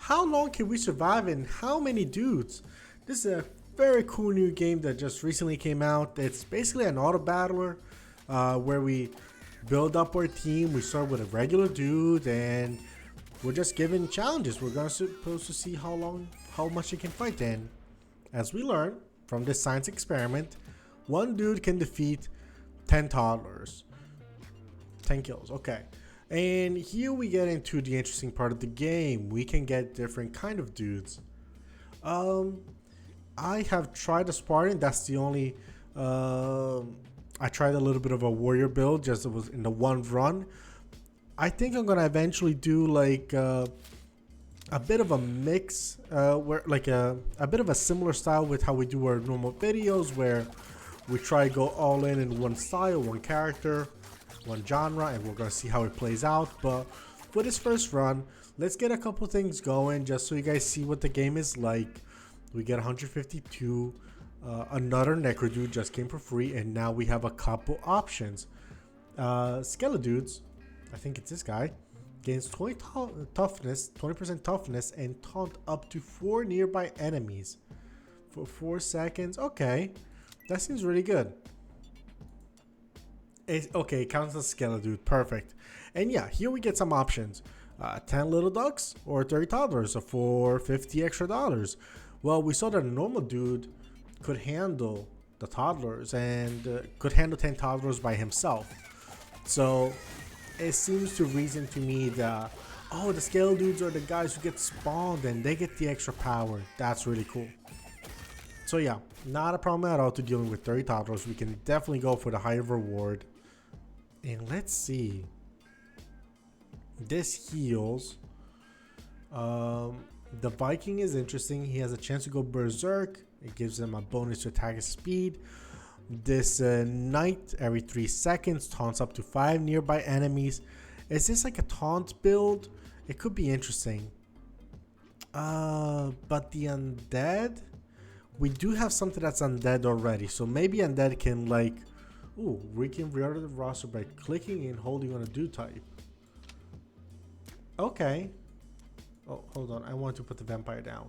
how long can we survive and how many dudes? This is a very cool new game that just recently came out. It's basically an auto battler where we build up our team. We start with a regular dude and we're just given challenges. We're gonna supposed to see how much he can fight. And as we learn from this science experiment, one dude can defeat 10 toddlers. 10 kills, okay. And here we get into the interesting part of the game. We can get different kind of dudes. I have tried a Spartan. That's the only. I tried a little bit of a warrior build. Just it was in the one run. I think I'm gonna eventually do like a bit of a mix, where like a bit of a similar style with how we do our normal videos, where we try to go all in one style, one character, one genre, and we're gonna see how it plays out. But for this first run, let's get a couple things going just so you guys see what the game is like. We get 152. Another Necro dude just came for free, and now we have a couple options. Skeledudes, I think it's this guy, gains 20 toughness, 20% toughness, and taunt up to 4 nearby enemies for 4 seconds. Okay, that seems really good. Okay, it counts as Skeledude, perfect. And yeah, here we get some options. 10 little ducks or 30 toddlers for $50 extra. Well, we saw that a normal dude could handle the toddlers and could handle 10 toddlers by himself. So it seems to reason to me that, oh, the scale dudes are the guys who get spawned and they get the extra power. That's really cool. So yeah, not a problem at all to dealing with 30 toddlers. We can definitely go for the higher reward. And let's see. This heals. The Viking is interesting. He has a chance to go berserk. It gives him a bonus to attack his speed. This knight every 3 seconds taunts up to 5 nearby enemies. Is this like a taunt build? It could be interesting. But the undead, we do have something that's undead already. So maybe undead can like, ooh, we can reorder the roster by clicking and holding on a dude type. Okay. Oh, hold on. I want to put the vampire down.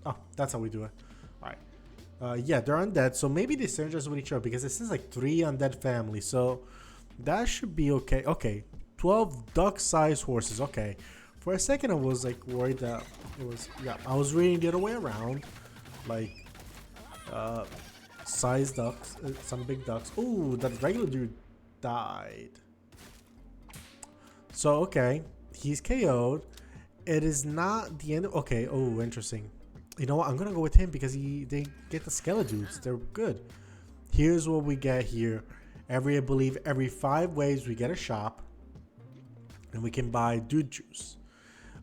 Oh, that's how we do it. All right. Yeah, they're undead. So maybe they synergize with each other because this is like 3 undead families. So that should be okay. Okay. 12 duck-sized horses. Okay. For a second, I was like worried that it was, yeah, I was reading the other way around. Like, size ducks, some big ducks. Ooh, that regular dude died. So, okay. He's KO'd. It is not the end of, okay. Oh, interesting. You know what? I'm gonna go with him because they get the Skeledudes. They're good. Here's what we get here. I believe every 5 waves we get a shop, and we can buy dude juice.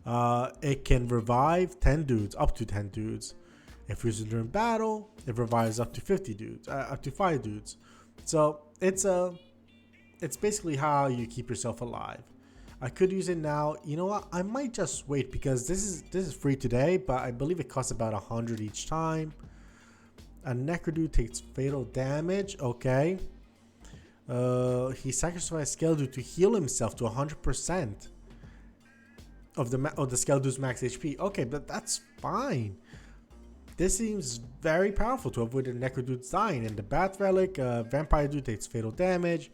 It can revive 10 dudes, up to 10 dudes. If used during battle, it revives up to 50 dudes, up to 5 dudes. So it's basically how you keep yourself alive. I could use it now. You know what? I might just wait because this is free today, but I believe it costs about 100 each time. A Necrodude takes fatal damage. Okay. He sacrificed Skeledude to heal himself to 100% of the Skeledude's max HP. Okay, but that's fine. This seems very powerful to avoid the Necrodude's dying. And the Bat Relic, Vampire Dude takes fatal damage.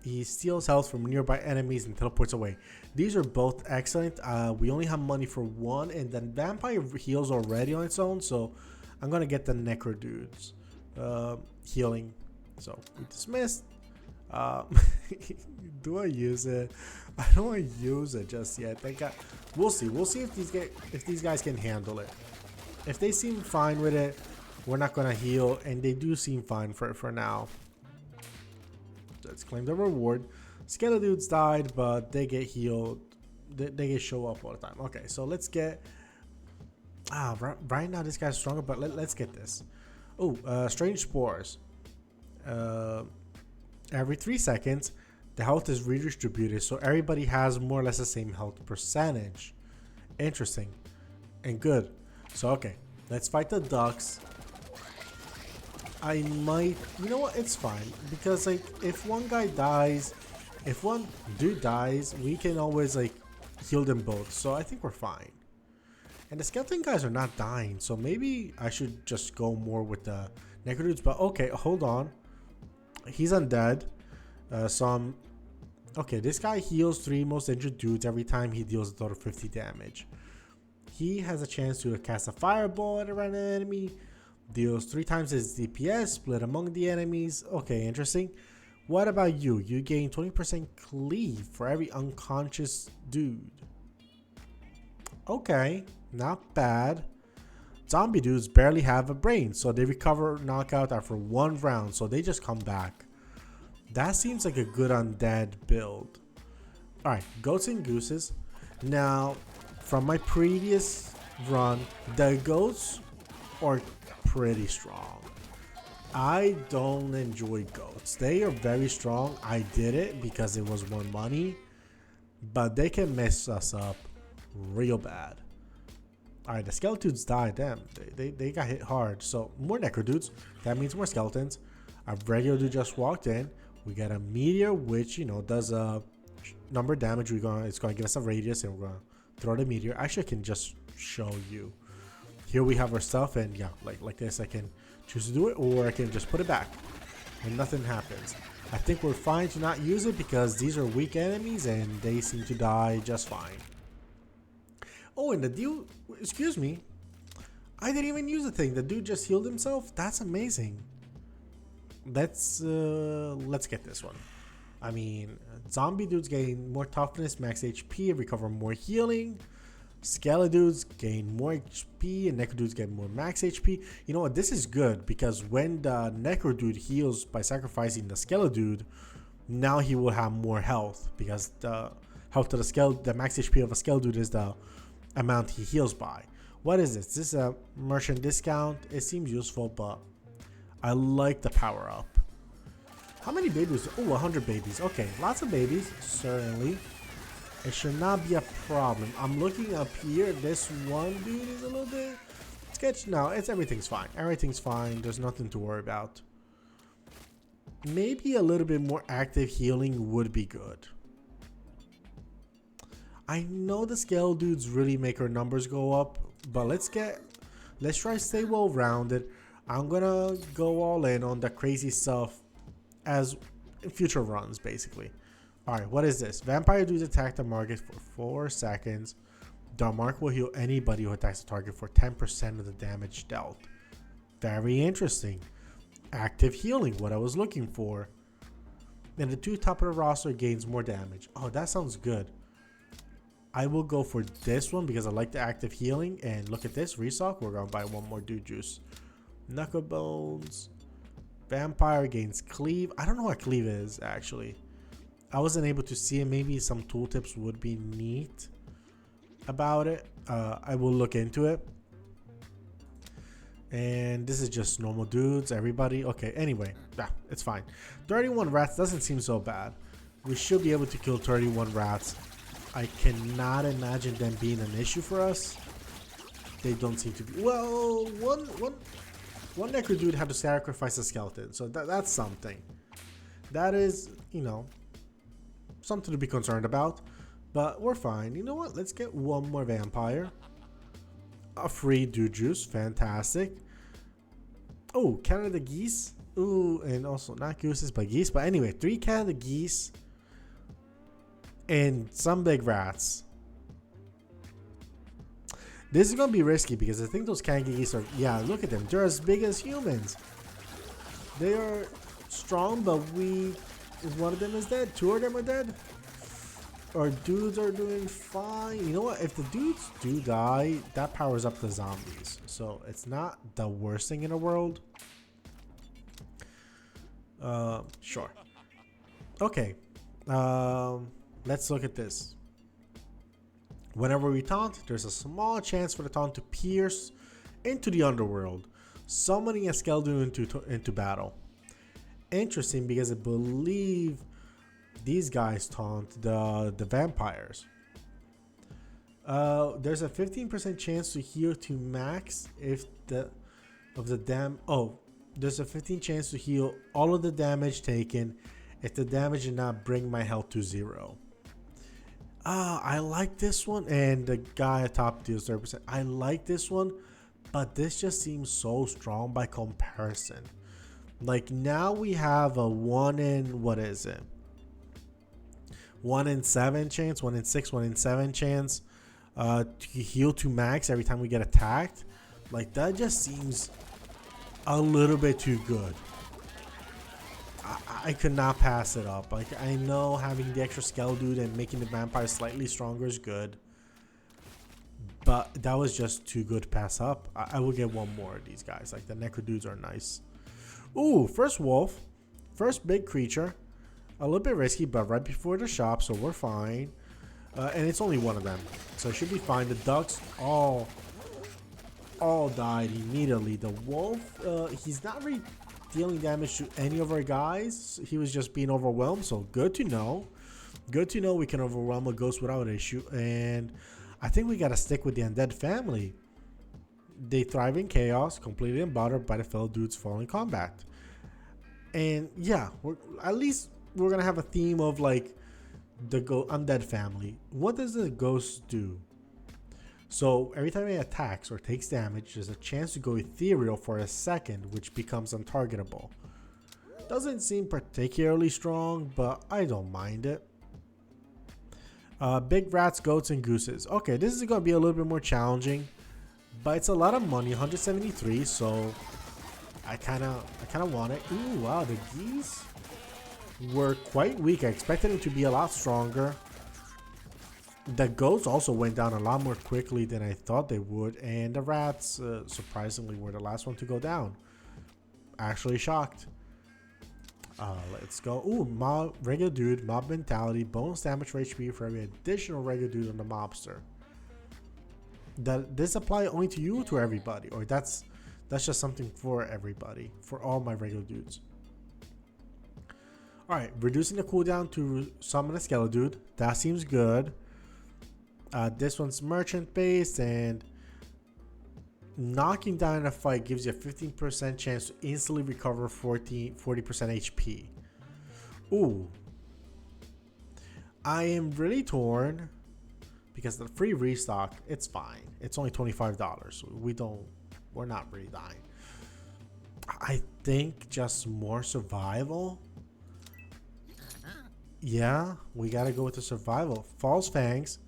He steals health from nearby enemies and teleports away. These are both excellent. We only have money for one, and then Vampire heals already on its own, so I'm gonna get the Necro Dudes healing. So we dismissed. Do I use it? I don't want to use it just yet. We'll see. We'll see if these guys can handle it. If they seem fine with it, we're not gonna heal, and they do seem fine for now. Let's claim the reward. Skeledudes died, but they get healed. They get show up all the time. Okay, so let's get. Right now this guy's stronger, but let's get this. Oh, strange spores. Every 3 seconds, the health is redistributed, so everybody has more or less the same health percentage. Interesting and good. So okay, let's fight the ducks. I might, you know what, it's fine, because like if one guy dies, if one dude dies, we can always like healed them both, so I think we're fine. And the skeleton guys are not dying, so maybe I should just go more with the necro dudes. But okay, hold on. He's undead. Okay, this guy heals 3 most injured dudes every time he deals a total of 50 damage. He has a chance to cast a fireball at a random enemy. Deals 3 times his DPS, split among the enemies. Okay, interesting. What about you? You gain 20% cleave for every unconscious dude. Okay, not bad. Zombie dudes barely have a brain, so they recover knockout after 1 round, so they just come back. That seems like a good undead build. Alright, goats and gooses. Now, from my previous run, the goats are pretty strong. I don't enjoy goats. They are very strong. I did it because it was more money, but they can mess us up real bad. Alright, the skeletons died. Damn, they got hit hard. So more necro dudes. That means more skeletons. A regular dude just walked in. We got a meteor, which does a number of damage. It's gonna give us a radius, and we're gonna throw the meteor. Actually, I can just show you. Here we have our stuff, and yeah, like this, I can choose to do it, or I can just put it back, and nothing happens. I think we're fine to not use it because these are weak enemies, and they seem to die just fine. Oh, and the dude, excuse me, I didn't even use the thing. The dude just healed himself. That's amazing. Let's get this one. I mean, zombie dudes gain more toughness, max HP, recover more healing. Skeleton dudes gain more HP, and necro dudes get more max HP. You know what? This is good because when the necro dude heals by sacrificing the skeleton dude, now he will have more health because the health of the max HP of a skeleton dude is the amount he heals by. What is this? This is a merchant discount. It seems useful, but I like the power up. How many babies? Oh, 100 babies. Okay, lots of babies, certainly. It should not be a problem. I'm looking up here. This one dude is a little bit sketchy. No, everything's fine. Everything's fine. There's nothing to worry about. Maybe a little bit more active healing would be good. I know the scale dudes really make our numbers go up, but let's try to stay well rounded. I'm gonna go all in on the crazy stuff as in future runs, basically. Alright, what is this? Vampire dudes attack the market for 4 seconds. The mark will heal anybody who attacks the target for 10% of the damage dealt. Very interesting. Active healing, what I was looking for. And the 2 top of the roster gains more damage. Oh, that sounds good. I will go for this one because I like the active healing. And look at this, restock. We're gonna buy 1 more dude juice. Knuckle bones. Vampire gains cleave. I don't know what cleave is actually. I wasn't able to see it. Maybe some tooltips would be neat about it. I will look into it. And this is just normal dudes, everybody. Okay, anyway, it's fine. 31 rats doesn't seem so bad. We should be able to kill 31 rats. I cannot imagine them being an issue for us. They don't seem to be. Well, one necro dude had to sacrifice a skeleton, so that's something. That is, something to be concerned about. But we're fine. You know what? Let's get 1 more vampire. A free dude juice. Fantastic. Oh, Canada geese. Ooh, and also not gooses, but geese. But anyway, 3 Canada geese. And some big rats. This is gonna be risky because I think those Canada geese are, yeah, look at them. They're as big as humans. They are strong, but one of them is dead. 2 of them are dead. Our dudes are doing fine. You know what? If the dudes do die, that powers up the zombies. So it's not the worst thing in the world. Sure. Okay. Let's look at this. Whenever we taunt, there's a small chance for the taunt to pierce into the underworld, summoning a skeleton into battle. Interesting because I believe these guys taunt the vampires. There's a 15% chance to heal to max if there's a 15 chance to heal all of the damage taken if the damage did not bring my health to 0. I like this one, and the guy at top deals 30%. I like this one, but this just seems so strong by comparison. Like now we have a 1 in, what is it? 1 in 7 chance, 1 in 6, 1 in 7 chance to heal to max every time we get attacked. Like that just seems a little bit too good. I could not pass it up. Like I know having the extra Skell dude and making the vampire slightly stronger is good, but that was just too good to pass up. I will get one more of these guys. Like the Necro dudes are nice. Ooh, first wolf, first big creature. A little bit risky, but right before the shop, so we're fine. And it's only one of them, so it should be fine. The ducks all died immediately. The wolf, he's not really dealing damage to any of our guys. He was just being overwhelmed, so good to know. Good to know we can overwhelm a ghost without issue. And I think we gotta stick with the undead family. They thrive in chaos, completely unbothered by the fellow dudes falling combat. And yeah, at least we're gonna have a theme of like the undead family. What does the ghost do? So every time it attacks or takes damage, there's a chance to go ethereal for a second, which becomes untargetable. Doesn't seem particularly strong, but I don't mind it. Big rats, goats, and gooses. Okay, this is gonna be a little bit more challenging, but it's a lot of money, 173. So I kind of want it. Ooh, wow, the geese were quite weak. I expected them to be a lot stronger. The goats also went down a lot more quickly than I thought they would, and the rats surprisingly were the last one to go down. Actually shocked. Let's go. Ooh, mob, regular dude, mob mentality, bonus damage for HP for every additional regular dude on the mobster. Does this apply only to you or to everybody? Or that's just something for everybody, for all my regular dudes. Alright, reducing the cooldown to summon a skeleton dude. That seems good. This one's merchant based, and knocking down in a fight gives you a 15% chance to instantly recover 40% HP. Ooh. I am really torn because the free restock, it's fine. It's only $25. We're not really dying. I think just more survival. Yeah, we gotta go with the survival. False Fangs.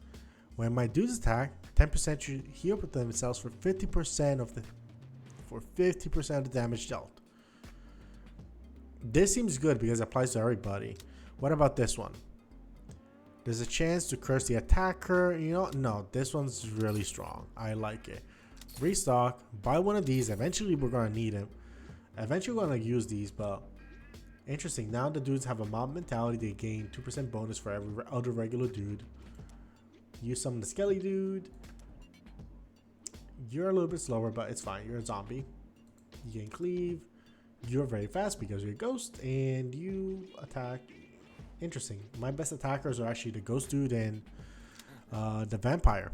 When my dudes attack, 10% should heal themselves for 50% of the damage dealt. This seems good because it applies to everybody. What about this one? There's a chance to curse the attacker. You know, no, this one's really strong. I like it. Restock. Buy one of these. Eventually, we're gonna need them. Eventually, we're gonna use these, but interesting. Now the dudes have a mob mentality. They gain 2% bonus for every other regular dude. Use some of the skelly dude. You're a little bit slower, but it's fine. You're a zombie. You can cleave. You're very fast because you're a ghost, and you attack. Interesting. My best attackers are actually the ghost dude and the vampire.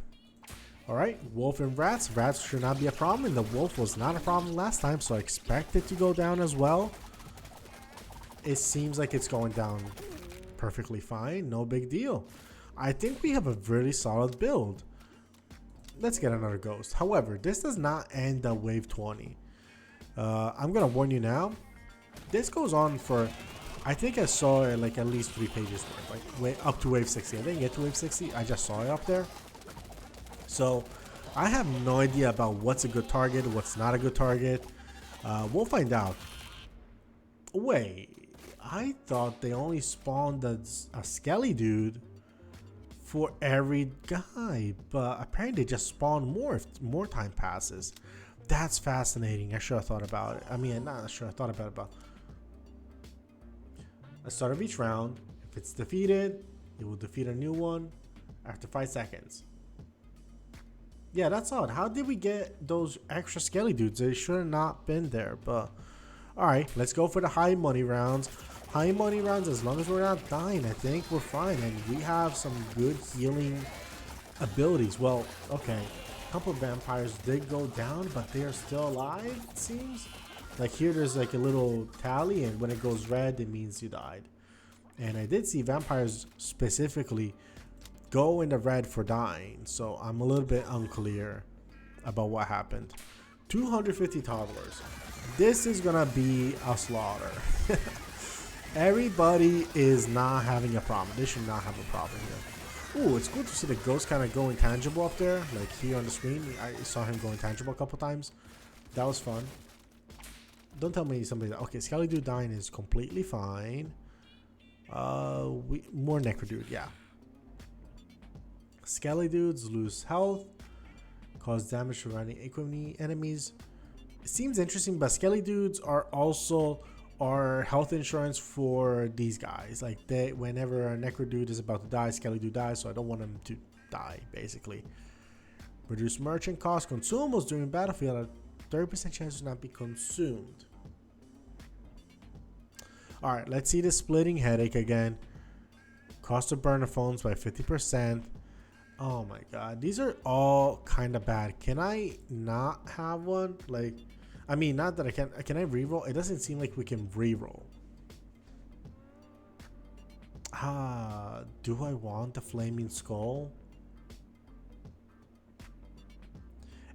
Alright, wolf and rats. Rats should not be a problem, and the wolf was not a problem last time, so I expect it to go down as well. It seems like it's going down perfectly fine. No big deal. I think we have a really solid build. Let's get another ghost. However, this does not end at wave 20. I'm gonna warn you now. This goes on for, I think I saw it like at least 3 pages worth, like up to wave 60. I didn't get to wave 60. I just saw it up there. So I have no idea about what's a good target, what's not a good target. We'll find out. Wait, I thought they only spawned a skelly dude for every guy, but apparently they just spawn more if more time passes. That's fascinating. I should have thought about it. I mean, not sure I thought about it, but at the start of each round, if it's defeated, it will defeat a new one after 5 seconds. Yeah, that's odd. How did we get those extra skelly dudes? They should have not been there, but alright, let's go for the high money rounds. High money rounds, as long as we're not dying, I think we're fine. And we have some good healing abilities. Well, okay. A couple of vampires did go down, but they are still alive, it seems. Like here, there's like a little tally, and when it goes red, it means you died. And I did see vampires specifically go in the red for dying. So I'm a little bit unclear about what happened. 250 toddlers. This is gonna be a slaughter. Everybody is not having a problem. They should not have a problem here. Ooh, it's cool to see the ghost kind of go intangible up there, like here on the screen. I saw him go intangible a couple times. That was fun. Don't tell me somebody that. Okay, Skelly Dude dying is completely fine. More Necro Dude, yeah. Skelly Dudes lose health, cause damage to running enemies. It seems interesting, but Skelly Dudes are also our health insurance for these guys. Like whenever a Necro Dude is about to die, Skelly Dude dies, so I don't want him to die, basically. Reduce merchant cost, consumables during battlefield, a 30% chance to not be consumed. Alright, let's see the splitting headache again. Cost of burner phones by 50%. Oh my god, these are all kind of bad. Can I not have one? Like, I mean, not that I can. Can I reroll? It doesn't seem like we can reroll. Do I want the flaming skull?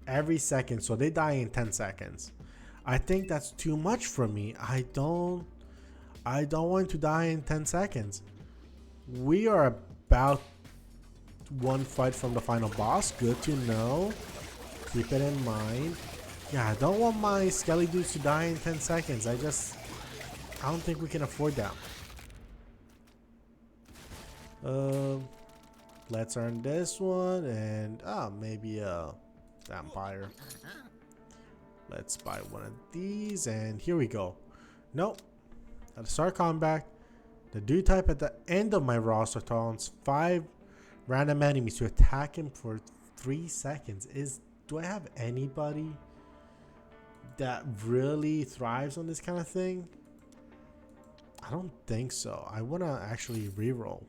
Every second, so they die in 10 seconds. I think that's too much for me. I don't want to die in 10 seconds. We are about one fight from the final boss. Good to know. Keep it in mind. Yeah, I don't want my Skelly Dudes to die in 10 seconds. I don't think we can afford that. Let's earn this one and maybe a vampire. Let's buy one of these and here we go. Nope. At the start combat, the dude type at the end of my roster taunts 5 random enemies to attack him for 3 seconds. Do I have anybody that really thrives on this kind of thing? I don't think so. I want to actually reroll.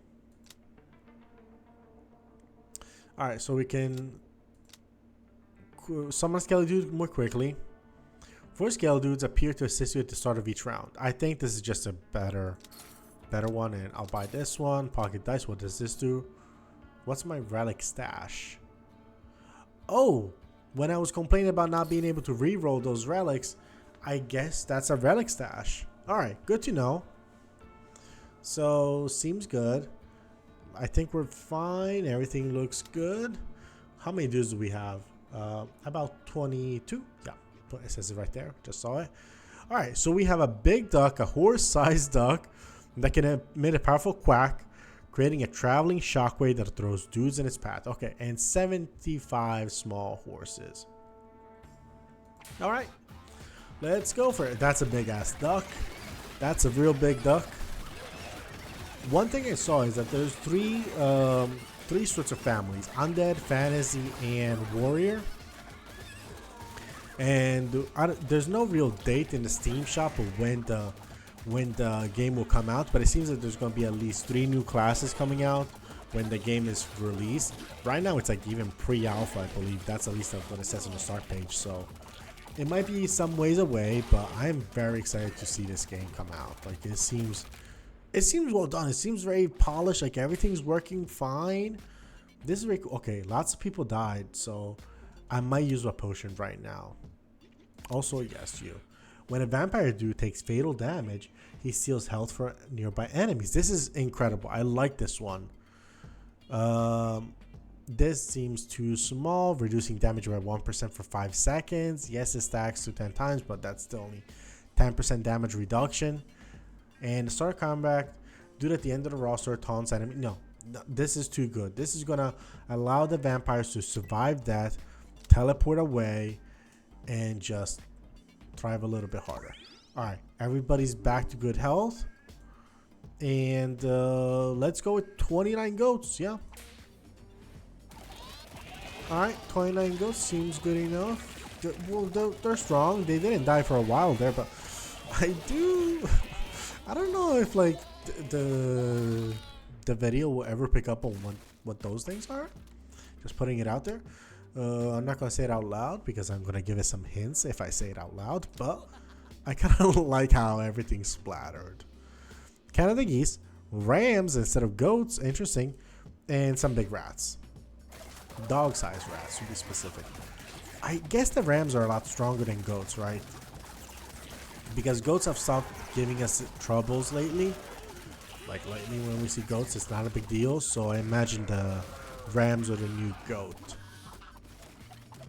Alright, so we can summon Skelly Dude more quickly. 4 Skelly Dudes appear to assist you at the start of each round. I think this is just a better one, and I'll buy this one. Pocket dice, what does this do? What's my relic stash? Oh, when I was complaining about not being able to re-roll those relics, I guess that's a relic stash. Alright, good to know. So, seems good. I think we're fine. Everything looks good. How many dudes do we have? About 22. Yeah, it says it right there. Just saw it. Alright, so we have a big duck, a horse-sized duck that can emit a powerful quack, creating a traveling shockwave that throws dudes in its path. Okay, and 75 small horses. Alright, let's go for it. That's a big ass duck. That's a real big duck. One thing I saw is that there's three sorts of families: Undead, Fantasy, and Warrior. And there's no real date in the Steam shop of when the game will come out, but it seems that there's going to be at least 3 new classes coming out when the game is released. Right now it's like even pre-alpha, I believe. That's at least what it says on the start page, so it might be some ways away, but I'm very excited to see this game come out. Like, it seems well done. It seems very polished. Like, everything's working fine. This is very cool. Okay, lots of people died, so I might use a potion right now. Also, yes, you. When a vampire dude takes fatal damage, he steals health for nearby enemies. This is incredible. I like this one. This seems too small, reducing damage by 1% for 5 seconds. Yes, it stacks to 10 times, but that's still only 10% damage reduction. And start combat, dude at the end of the roster taunts enemy. No, this is too good. This is gonna allow the vampires to survive death, teleport away, and just thrive a little bit harder. Alright, everybody's back to good health. And let's go with 29 goats. Yeah. Alright, 29 goats seems good enough. They're strong. They didn't die for a while there, but I don't know if like the video will ever pick up on what those things are. Just putting it out there. I'm not gonna say it out loud because I'm gonna give it some hints if I say it out loud, but I kind of like how everything's splattered. Canada geese, rams instead of goats. Interesting. and some big rats. Dog-sized rats, to be specific. I guess the rams are a lot stronger than goats, right? Because goats have stopped giving us troubles lately. Like lately when we see goats, it's not a big deal. So I imagine the rams are the new goat.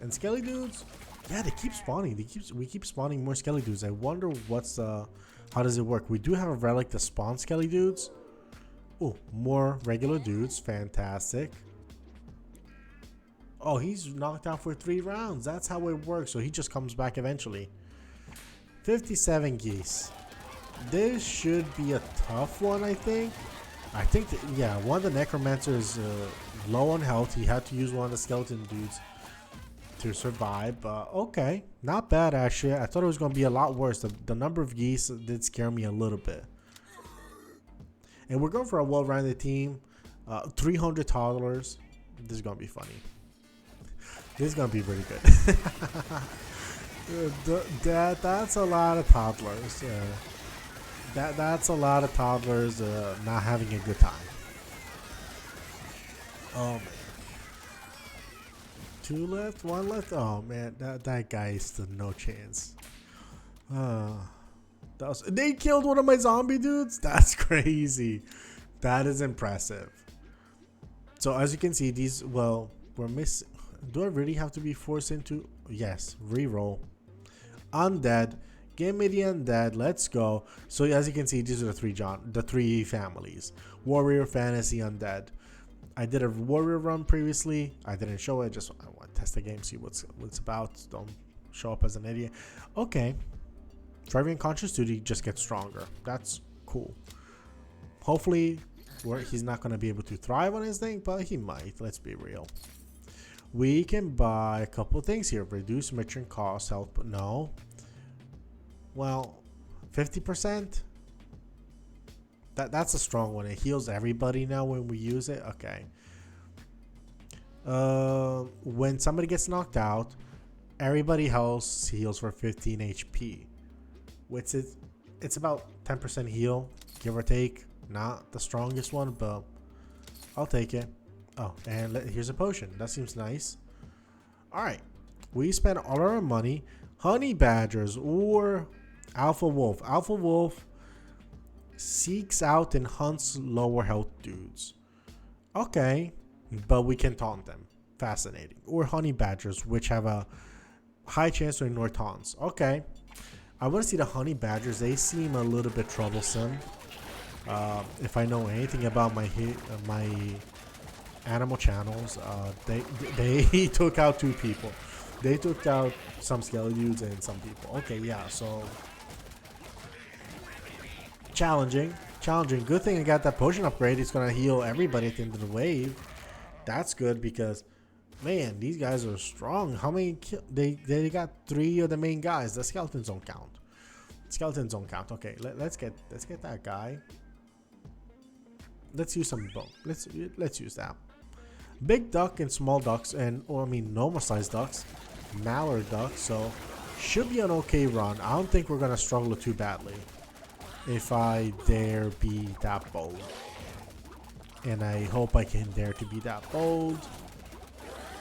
And skelly dudes, yeah, they keep spawning. We keep spawning more skelly dudes. I wonder how does it work? We do have a relic to spawn skelly dudes. Oh, more regular dudes, fantastic. Oh, he's knocked out for 3 rounds. That's how it works. So he just comes back eventually. 57 geese. This should be a tough one, I think. Yeah, one of the necromancers low on health. He had to use one of the skeleton dudes to survive. But okay, not bad actually. I thought it was going to be a lot worse. The number of geese did scare me a little bit. And we're going for a well-rounded team. 300 toddlers. This is going to be funny. This is going to be really good. That's a lot of toddlers. That's a lot of toddlers not having a good time. Oh man. 2 left, 1 left. Oh man, that guy stood no chance. They killed one of my zombie dudes. That's crazy. That is impressive. So as you can see, we're missing. Do I really have to be forced into? Yes, reroll. Undead. Give me the undead. Let's go. So as you can see, these are the three families: warrior, fantasy, undead. I did a warrior run previously. I didn't show it. I want to test the game, see what's about. Don't show up as an idiot. Okay. Driving conscious duty just gets stronger. That's cool. Hopefully, he's not going to be able to thrive on his thing, but he might. Let's be real. We can buy a couple things here. Reduce merchant cost, health, but no. Well, 50%? That's a strong one. It heals everybody now when we use it. Okay. When somebody gets knocked out, everybody else heals for 15 HP. Which is, it's about 10% heal, give or take. Not the strongest one, but I'll take it. Oh, and here's a potion. That seems nice. Alright. We spent all our money. Honey badgers or alpha wolf. Alpha wolf seeks out and hunts lower health dudes. Okay. But we can taunt them. Fascinating. Or honey badgers, which have a high chance to ignore taunts. Okay. I want to see the honey badgers. They seem a little bit troublesome. If I know anything about my animal channels, they took out 2 people. They took out some skeletons and some people. Okay, yeah, so challenging. Good thing I got that potion upgrade. It's gonna heal everybody at the end of the wave. That's good because, man, these guys are strong. How many they got 3 of the main guys. The skeletons don't count. Skeletons don't count. Okay, let's get that guy. Let's use some bone. Let's use that. Big duck and small ducks, normal sized ducks, mallard ducks. So should be an okay run. I don't think we're gonna struggle too badly. If I dare be that bold, and I hope I can dare to be that bold.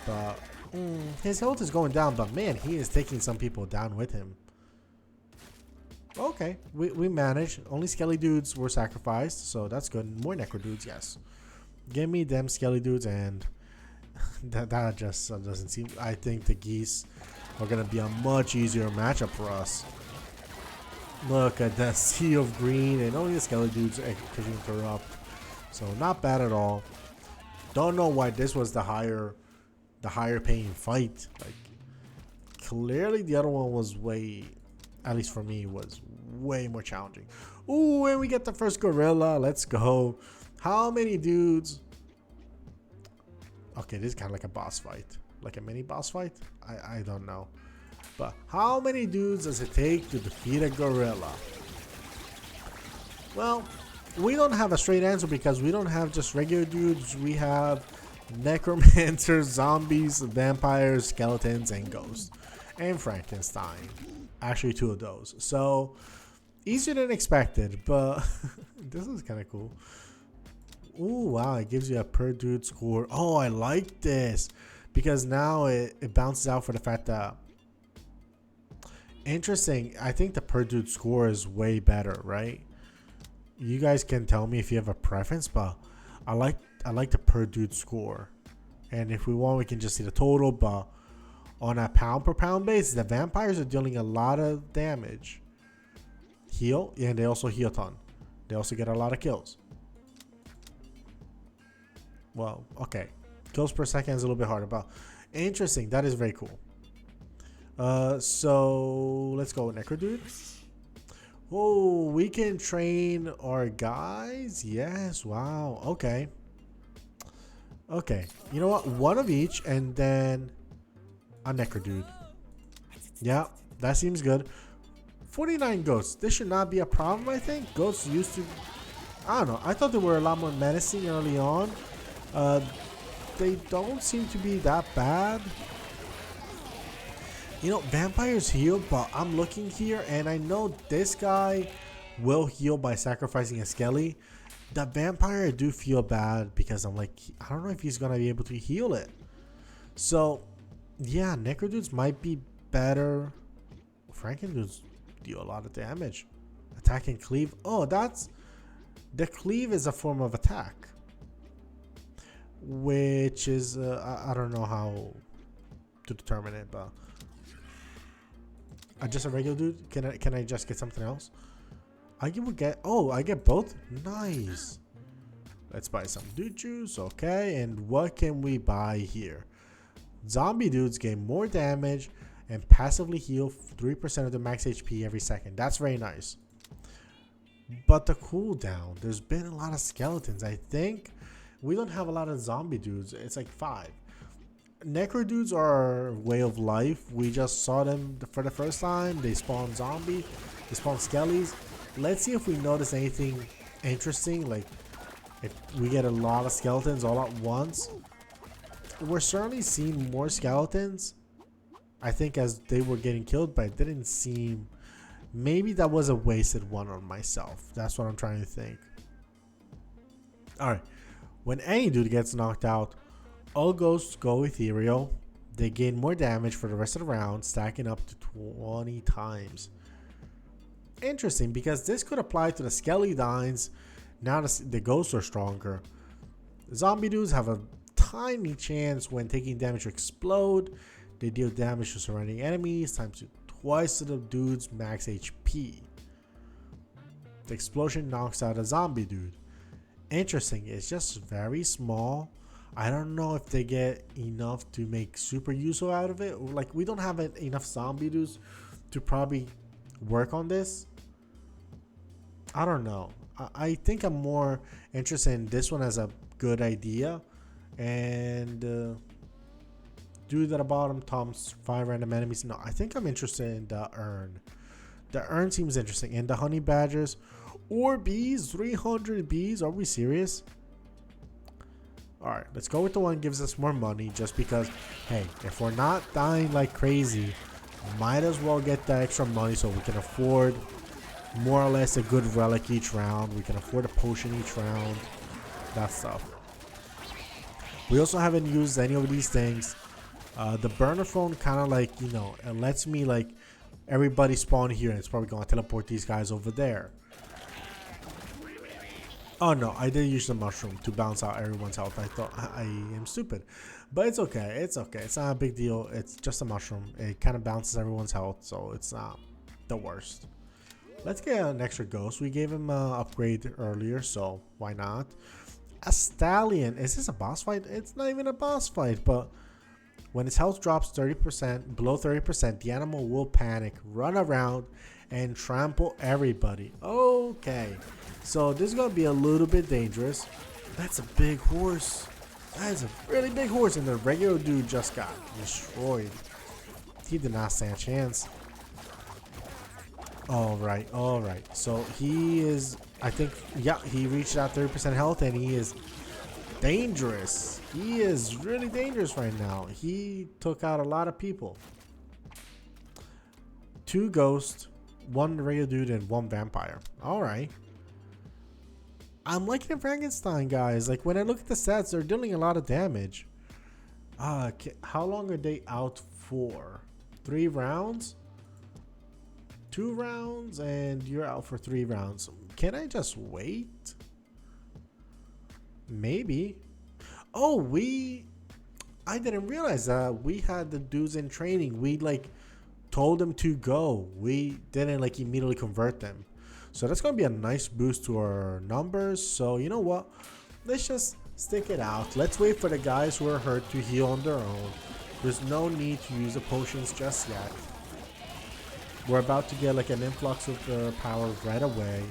But his health is going down. But man, he is taking some people down with him. Okay, we managed. Only skelly dudes were sacrificed, so that's good. More necro dudes, yes. Give me them skelly dudes, and that just doesn't seem. I think the geese are gonna be a much easier matchup for us. Look at that sea of green, and only the skelly dudes can interrupt. So not bad at all. Don't know why this was the higher paying fight. Like clearly the other one was way. At least for me, was way more challenging. Ooh, and we get the first gorilla. Let's go. How many dudes? Okay, this is kind of like a boss fight. Like a mini boss fight? I don't know. But how many dudes does it take to defeat a gorilla? Well, we don't have a straight answer because we don't have just regular dudes. We have necromancers, zombies, vampires, skeletons, and ghosts. And Frankenstein. Actually 2 of those. So easier than expected, but this is kind of cool. Ooh, wow, it gives you a per dude score. Oh, I like this because now it bounces out for the fact that interesting. I think the per dude score is way better, right? You guys can tell me if you have a preference, but I like the per dude score. And if we want, we can just see the total, but on a pound per pound basis, the vampires are dealing a lot of damage. Heal, and they also heal a ton. They also get a lot of kills. Well, okay. Kills per second is a little bit harder, but interesting. That is very cool. So let's go Necro Dude. Oh, we can train our guys. Yes, wow. Okay. Okay. You know what? One of each, and then a Necro Dude. Yeah, that seems good. 49 ghosts. This should not be a problem, I think. Ghosts used to... I don't know. I thought they were a lot more menacing early on. They don't seem to be that bad. You know, vampires heal, but I'm looking here, and I know this guy will heal by sacrificing a skelly. The vampire, I do feel bad because I'm like, I don't know if he's going to be able to heal it. So, yeah, Necro Dudes might be better. Franken Dudes deal a lot of damage. Attack and cleave. Oh, that's... The cleave is a form of attack. Which is... I don't know how to determine it, but... just a regular dude? Can I just get something else? I get... Oh, I get both? Nice. Let's buy some dude juice. Okay, and what can we buy here? Zombie dudes gain more damage and passively heal 3% of the max HP every second. That's very nice. But the cooldown, there's been a lot of skeletons. I think we don't have a lot of zombie dudes. It's like 5. Necro dudes are way of life. We just saw them for the first time. They spawn zombie. They spawn skellies. Let's see if we notice anything interesting. Like if we get a lot of skeletons all at once. We're certainly seeing more skeletons, I think, as they were getting killed, but it didn't seem... Maybe that was a wasted one on myself. That's what I'm trying to think. Alright. When any dude gets knocked out, all ghosts go ethereal. They gain more damage for the rest of the round, stacking up to 20 times. Interesting, because this could apply to the Skelly-Dines. Now the ghosts are stronger. Zombie dudes have a tiny chance when taking damage to explode. They deal damage to surrounding enemies times twice to the dude's max HP. The explosion knocks out a zombie dude. Interesting, it's just very small. I don't know if they get enough to make super useful out of it. Like, we don't have enough zombie dudes to probably work on this. I don't know. I think I'm more interested in this one as a good idea. And dude at the bottom, Tom's 5 random enemies. No, I think I'm interested in the urn. The urn seems interesting. And the honey badgers or bees, 300 bees. Are we serious? Alright, let's go with the one that gives us more money, just because, hey, if we're not dying like crazy, might as well get the extra money so we can afford more or less a good relic each round. We can afford a potion each round. That stuff. We also haven't used any of these things. The burner phone kind of like, you know, it lets me like everybody spawn here, and it's probably going to teleport these guys over there. Oh no, I did use the mushroom to bounce out everyone's health. I thought I am stupid, but it's okay. It's okay. It's not a big deal. It's just a mushroom. It kind of bounces everyone's health, so it's not the worst. Let's get an extra ghost. We gave him an upgrade earlier, so why not? A stallion. Is this a boss fight? It's not even a boss fight, but when its health drops 30%, below 30%, the animal will panic, run around, and trample everybody. Okay. So this is going to be a little bit dangerous. That's a big horse. That is a really big horse, and the regular dude just got destroyed. He did not stand a chance. Alright, alright. So he is, I think, yeah, he reached that 30% health, and he is dangerous. He is really dangerous right now. He took out a lot of people. 2 ghosts, 1 regular dude, and 1 vampire. Alright. I'm liking the Frankenstein guys. Like when I look at the stats, they're dealing a lot of damage. How long are they out for? 3 rounds? 2 rounds, and you're out for 3 rounds. Can I just wait? Maybe. Oh, I didn't realize that we had the dudes in training. We like told them to go. We didn't like immediately convert them. So that's gonna be a nice boost to our numbers. So you know what? Let's just stick it out. Let's wait for the guys who are hurt to heal on their own. There's no need to use the potions just yet. We're about to get like an influx of power right away.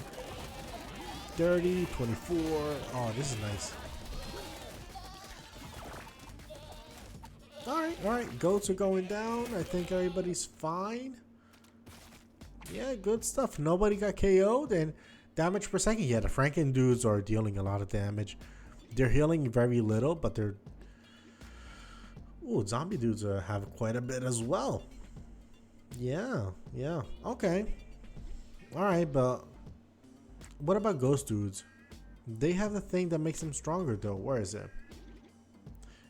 30, 24. Oh, this is nice. Alright. Goats are going down. I think everybody's fine. Yeah, good stuff. Nobody got KO'd, and damage per second. Yeah, the Franken dudes are dealing a lot of damage. They're healing very little, but they're... Ooh, zombie dudes have quite a bit as well. Yeah. Okay. Alright, but... What about ghost dudes? They have the thing that makes them stronger, though. Where is it?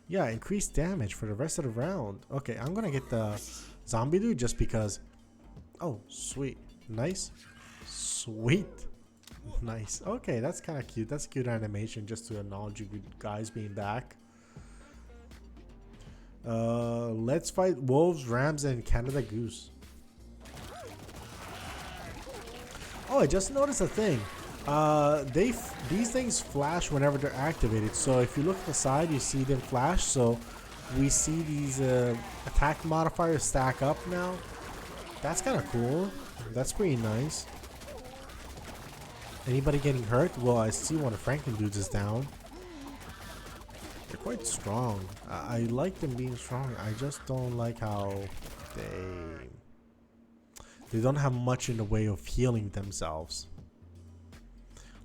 Yeah, increased damage for the rest of the round. Okay, I'm gonna get the zombie dude just because... Oh, sweet. Nice. Sweet. Nice. Okay, that's kind of cute. That's a cute animation just to acknowledge you guys being back. Let's fight wolves, rams, and Canada goose. Oh, I just noticed a thing. These things flash whenever they're activated. So if you look at the side, you see them flash. So we see these attack modifiers stack up now. That's kind of cool. That's pretty nice. Anybody getting hurt? Well, I see one of Franken dudes is down. They're quite strong. I like them being strong. I just don't like how they don't have much in the way of healing themselves.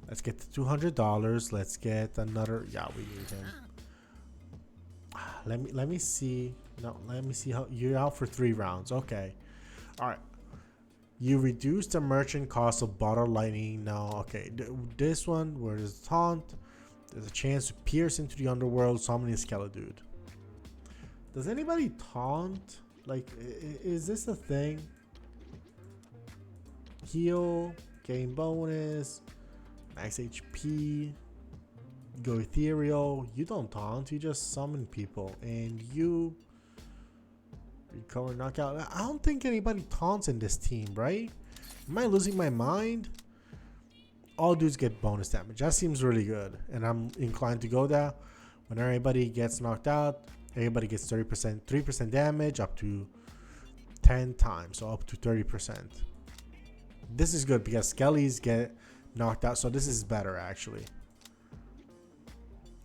Let's get the $200. Let's get another. Yeah, we need him. Let me see. No, let me see how you're out for 3 rounds. Okay. All right. You reduce the merchant cost of bottle lightning. No, okay. This one, where there's a taunt, there's a chance to pierce into the underworld, summoning a skeleton dude. Does anybody taunt? Like, is this a thing? Heal, gain bonus, max HP, go ethereal. You don't taunt, you just summon people, and you recover knockout. I don't think anybody taunts in this team, right? Am I losing my mind? All dudes get bonus damage. That seems really good, and I'm inclined to go there. When everybody gets knocked out, everybody gets 3% damage up to 10 times, so up to 30%. This is good because skellies get knocked out, so this is better actually.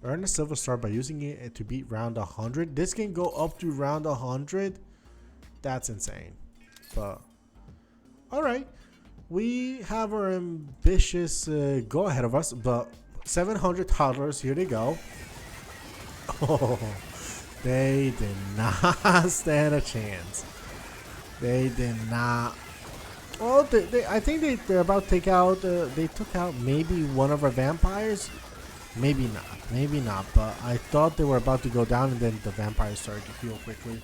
Earn a silver star by using it to beat round 100. This can go up to round 100. That's insane. But alright, we have our ambitious go ahead of us, but $700, here they go. Oh, they did not stand a chance. They did not. Well, I think they're about to take out. They took out maybe one of our vampires. Maybe not. But I thought they were about to go down, and then the vampires started to heal quickly.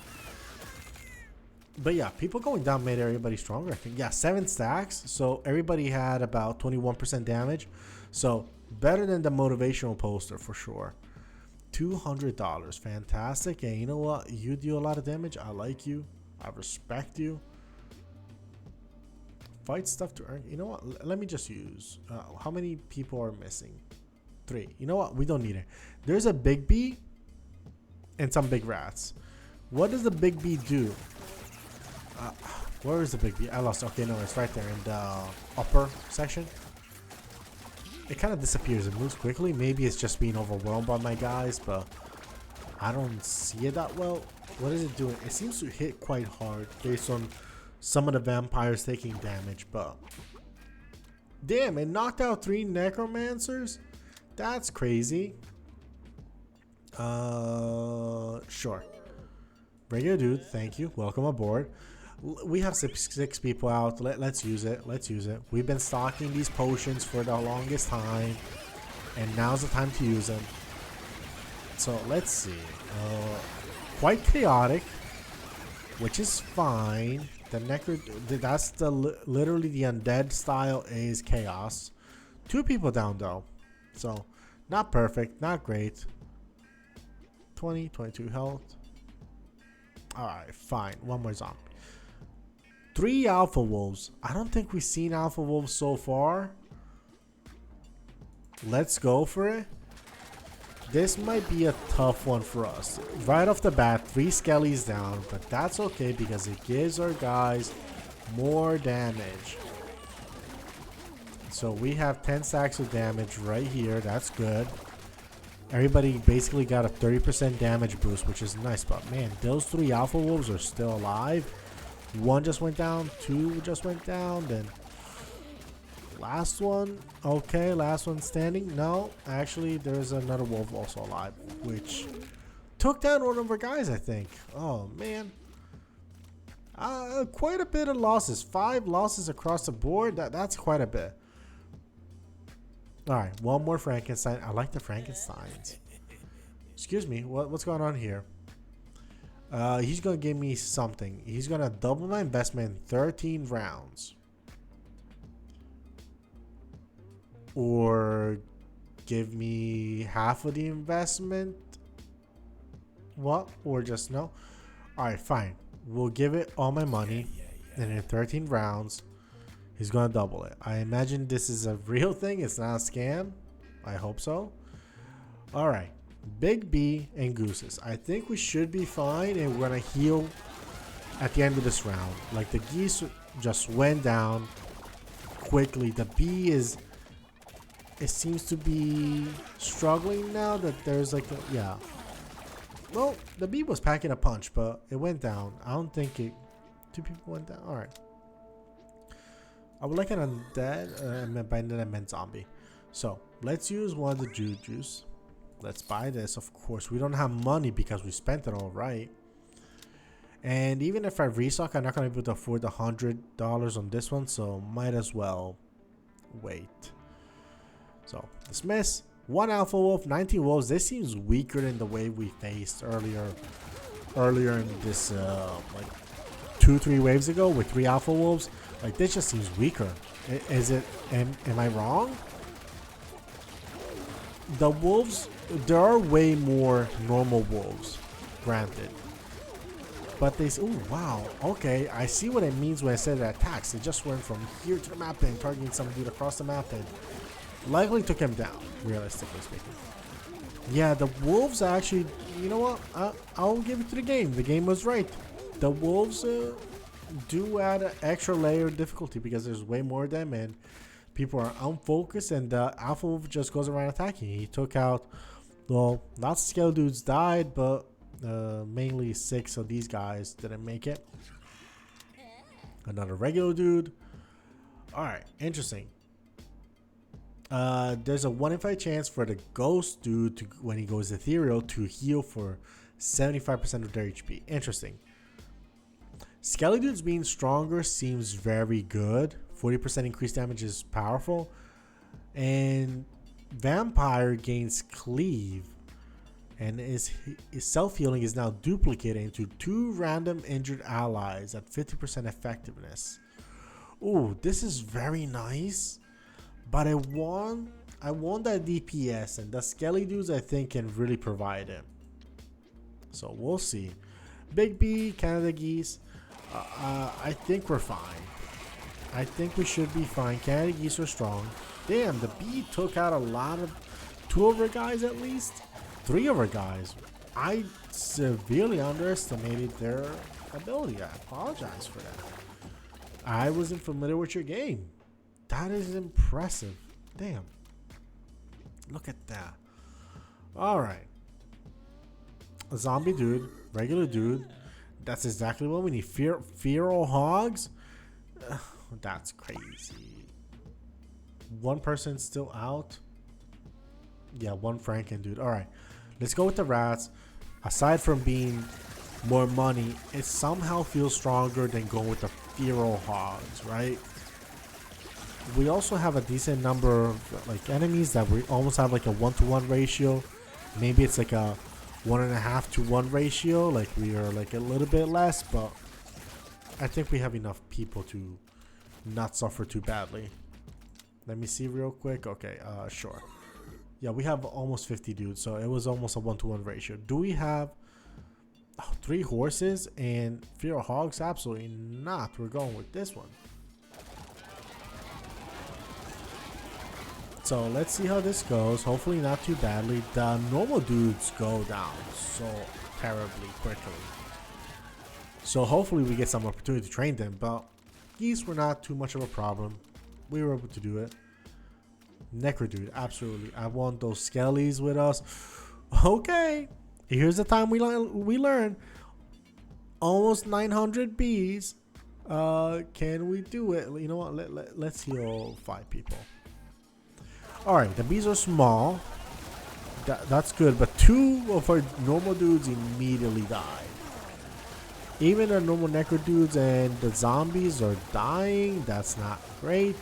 But yeah, people going down made everybody stronger. I think, yeah, 7 stacks. So everybody had about 21% damage. So better than the motivational poster for sure. $200, fantastic. And you know what? You deal a lot of damage. I like you. I respect you. Fight stuff to earn. You know what? Let me just use. How many people are missing? 3. You know what? We don't need it. There's a big bee and some big rats. What does the big bee do? Where is the big bee? I lost. Okay, no, it's right there in the upper section. It kind of disappears. It moves quickly. Maybe it's just being overwhelmed by my guys, but I don't see it that well. What is it doing? It seems to hit quite hard based on some of the vampires taking damage, but damn, it knocked out 3 necromancers. That's crazy. Sure. Regular dude, thank you. Welcome aboard. We have 6 people out. Let's use it. Let's use it. We've been stocking these potions for the longest time. and now's the time to use them. So let's see. Quite chaotic, which is fine. The that's literally the undead style is chaos. 2 people down though, so not perfect, not great. 22 health. All right, fine. One more zombie. 3 alpha wolves. I don't think we've seen alpha wolves so far. Let's go for it. This might be a tough one for us. Right off the bat, 3 skellies down, but that's okay because it gives our guys more damage. So we have 10 stacks of damage right here. That's good. Everybody basically got a 30% damage boost, which is nice. But man, those 3 alpha wolves are still alive. 1 just went down, 2 just went down, then last one. Okay, last one standing. No, actually there's another wolf also alive, which took down one of our guys, I think. Oh man, quite a bit of losses. 5 losses across the board. That's quite a bit. All right, one more Frankenstein. I like the Frankensteins. Excuse me, what's going on here? He's gonna give me something. He's gonna double my investment in 13 rounds, or give me half of the investment. What? Or just no? All right, fine. We'll give it all my money, and in 13 rounds, he's gonna double it. I imagine this is a real thing. It's not a scam. I hope so. All right. Big B and Gooses. I think we should be fine, and we're gonna heal at the end of this round. Like the geese just went down quickly. The B is, it seems to be struggling now that there's like a, yeah. Well, the B was packing a punch, but it went down. I don't think it. 2 people went down. All right. I would like an undead. By that I meant zombie. So let's use one of the jujus. Let's buy this. Of course, we don't have money because we spent it all, right? And even if I restock, I'm not going to be able to afford the $100 on this one. So might as well wait. So dismiss. 1 alpha wolf, 19 wolves. This seems weaker than the way we faced earlier in this like 2-3 waves ago with 3 alpha wolves. Like this just seems weaker. Is it? Am I wrong? The wolves, there are way more normal wolves, granted. But they, oh wow, okay, I see what it means when I said that attacks. They just went from here to the map and targeting some dude across the map and likely took him down, realistically speaking. Yeah, the wolves actually, you know what, I'll give it to the game. The game was right. The wolves do add an extra layer of difficulty because there's way more of them and people are unfocused, and the alpha wolf just goes around attacking. He took out, well, lots of scale dudes died, but mainly 6 of these guys didn't make it. Another regular dude. All right, interesting. There's a 1 in 5 chance for the ghost dude to, when he goes ethereal, to heal for 75% of their HP. Interesting. Skelly dudes being stronger seems very good. 40% increased damage is powerful. And vampire gains cleave, and his self-healing is now duplicated into 2 random injured allies at 50% effectiveness. Ooh, this is very nice. But I want that DPS, and the skelly dudes I think can really provide it. So we'll see. Big B, Canada geese. I think we're fine. I think we should be fine. Canada geese are strong. Damn, the B took out a lot of 2 of our guys at least. 3 of our guys. I severely underestimated their ability. I apologize for that. I wasn't familiar with your game. That is impressive. Damn. Look at that. Alright. A zombie dude. Regular dude. That's exactly what we need. Feral hogs? That's crazy. 1 person still out. Yeah, 1 Franken dude. Alright. Let's go with the rats. Aside from being more money, it somehow feels stronger than going with the feral hogs, right? We also have a decent number of like enemies that we almost have like a 1-to-1 ratio. Maybe it's like a 1.5-to-1 ratio. Like we are like a little bit less, but I think we have enough people to not suffer too badly. Let me see real quick. Okay, sure. Yeah, we have almost 50 dudes, so it was almost a 1-to-1 ratio. Do we have 3 horses and fear of hogs? Absolutely not. We're going with this one. So let's see how this goes. Hopefully not too badly. The normal dudes go down so terribly quickly. So hopefully we get some opportunity to train them, but geese were not too much of a problem. We were able to do it. Necro dude, absolutely. I want those skellies with us. Okay, here's the time we learn. Almost 900 bees. Can we do it? You know what? Let's heal 5 people. All right, the bees are small. That's good, but 2 of our normal dudes immediately died. Even the normal necro dudes and the zombies are dying. That's not great.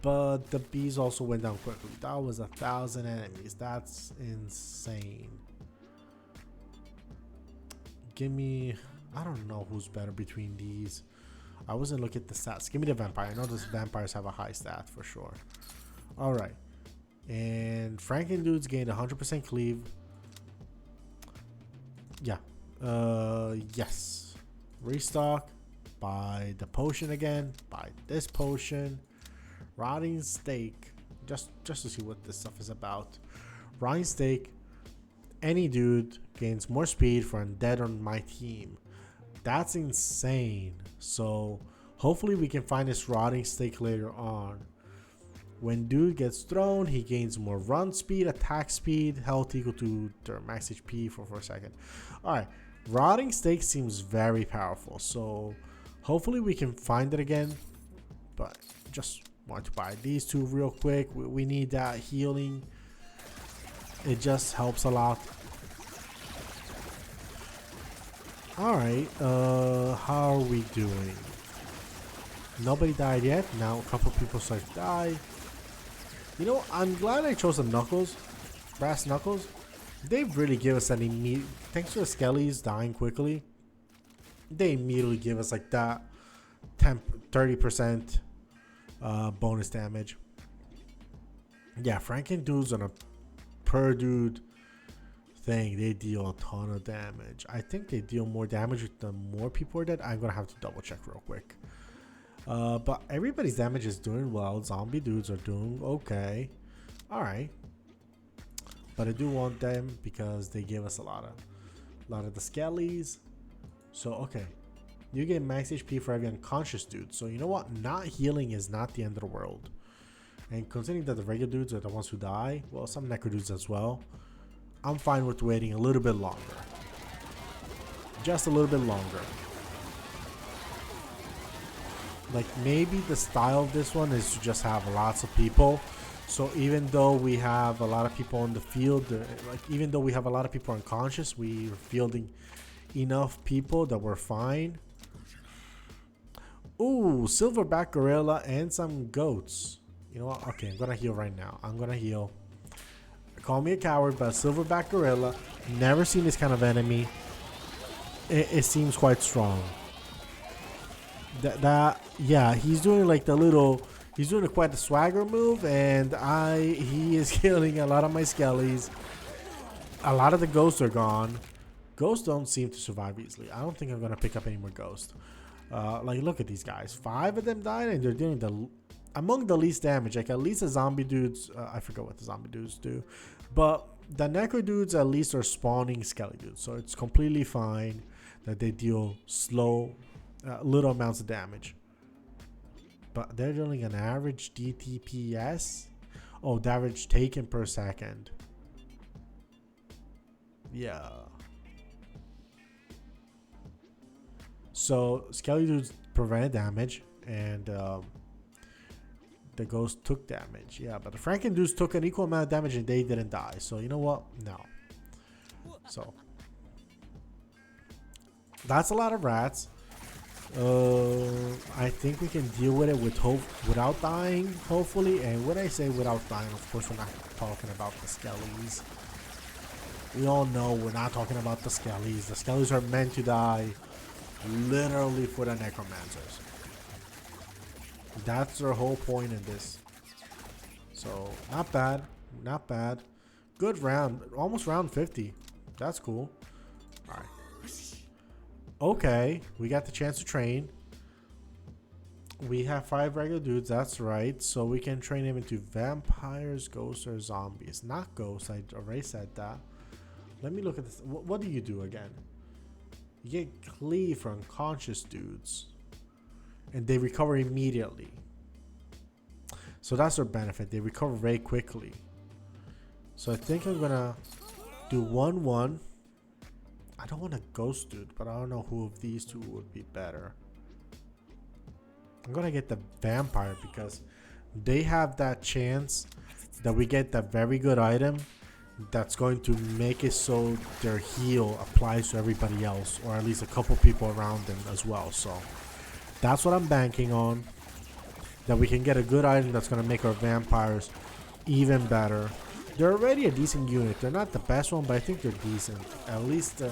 But the bees also went down quickly. That was 1,000 enemies. That's insane. Give me... I don't know who's better between these. I wasn't looking at the stats. Give me the vampire. I know those vampires have a high stat for sure. Alright. And Franken dudes gained 100% cleave. Yeah. Yes. Restock. Buy the potion again. Buy this potion. Rotting steak. Just to see what this stuff is about. Rotting steak. Any dude gains more speed for undead on my team. That's insane. So hopefully we can find this rotting steak later on. When dude gets thrown, he gains more run speed, attack speed, health equal to their max HP for a second. Alright, rotting steak seems very powerful. So hopefully we can find it again. But just want to buy these 2 real quick. We need that healing. It just helps a lot. Alright, how are we doing? Nobody died yet. Now a couple people start to die. You know, I'm glad I chose the knuckles. Brass knuckles. They really give us an immediate... Thanks to the skellies dying quickly, they immediately give us like that 30% bonus damage. Yeah, Franken dudes on a per dude thing, they deal a ton of damage. I think they deal more damage with the more people are dead. I'm gonna have to double check real quick. But everybody's damage is doing well. Zombie dudes are doing okay. All right, but I do want them because they give us a lot of the skellies. So okay, you get max HP for every unconscious dude. So you know what? Not healing is not the end of the world. And considering that the regular dudes are the ones who die, well, some necro dudes as well, I'm fine with waiting a little bit longer. Just a little bit longer. Like maybe the style of this one is to just have lots of people. So even though we have a lot of people on the field, like even though we have a lot of people unconscious, we're fielding enough people that we're fine. Ooh, silverback gorilla and some goats. You know what? Okay, I'm gonna heal right now. I'm gonna heal. Call me a coward, but silverback gorilla. Never seen this kind of enemy. It seems quite strong. Yeah, he's doing like the little. He's doing quite the swagger move, and he is killing a lot of my skellies. A lot of the ghosts are gone. Ghosts don't seem to survive easily. I don't think I'm gonna pick up any more ghosts. Like look at these guys. 5 of them died, and they're doing among the least damage. Like at least the zombie dudes. I forgot what the zombie dudes do, but the necro dudes at least are spawning skelly dudes, so it's completely fine that they deal slow, little amounts of damage. But they're dealing an average DTPS. Oh, the average taken per second. Yeah. So skelly dudes prevented damage, and the ghost took damage. Yeah, but the Franken dudes took an equal amount of damage and they didn't die. So you know what? No. So that's a lot of rats. I think we can deal with it without dying, hopefully. And when I say without dying, of course, we're not talking about the skellies. We all know we're not talking about the skellies. The skellies are meant to die literally for the necromancers. That's their whole point in this. So, not bad. Not bad. Good round. Almost round 50. That's cool. Alright. Okay. We got the chance to train. We have 5 regular dudes. That's right. So, we can train him into vampires, ghosts, or zombies. Not ghosts. I already said that. Let me look at this. What do you do again? You get cleave for unconscious dudes. And they recover immediately. So that's their benefit. They recover very quickly. So I think I'm gonna do 1-1. I don't want a ghost dude, but I don't know who of these two would be better. I'm gonna get the vampire because they have that chance that we get that very good item that's going to make it so their heal applies to everybody else, or at least a couple people around them as well. So that's what I'm banking on. That we can get a good item that's going to make our vampires even better. They're already a decent unit. They're not the best one, but I think they're decent. At least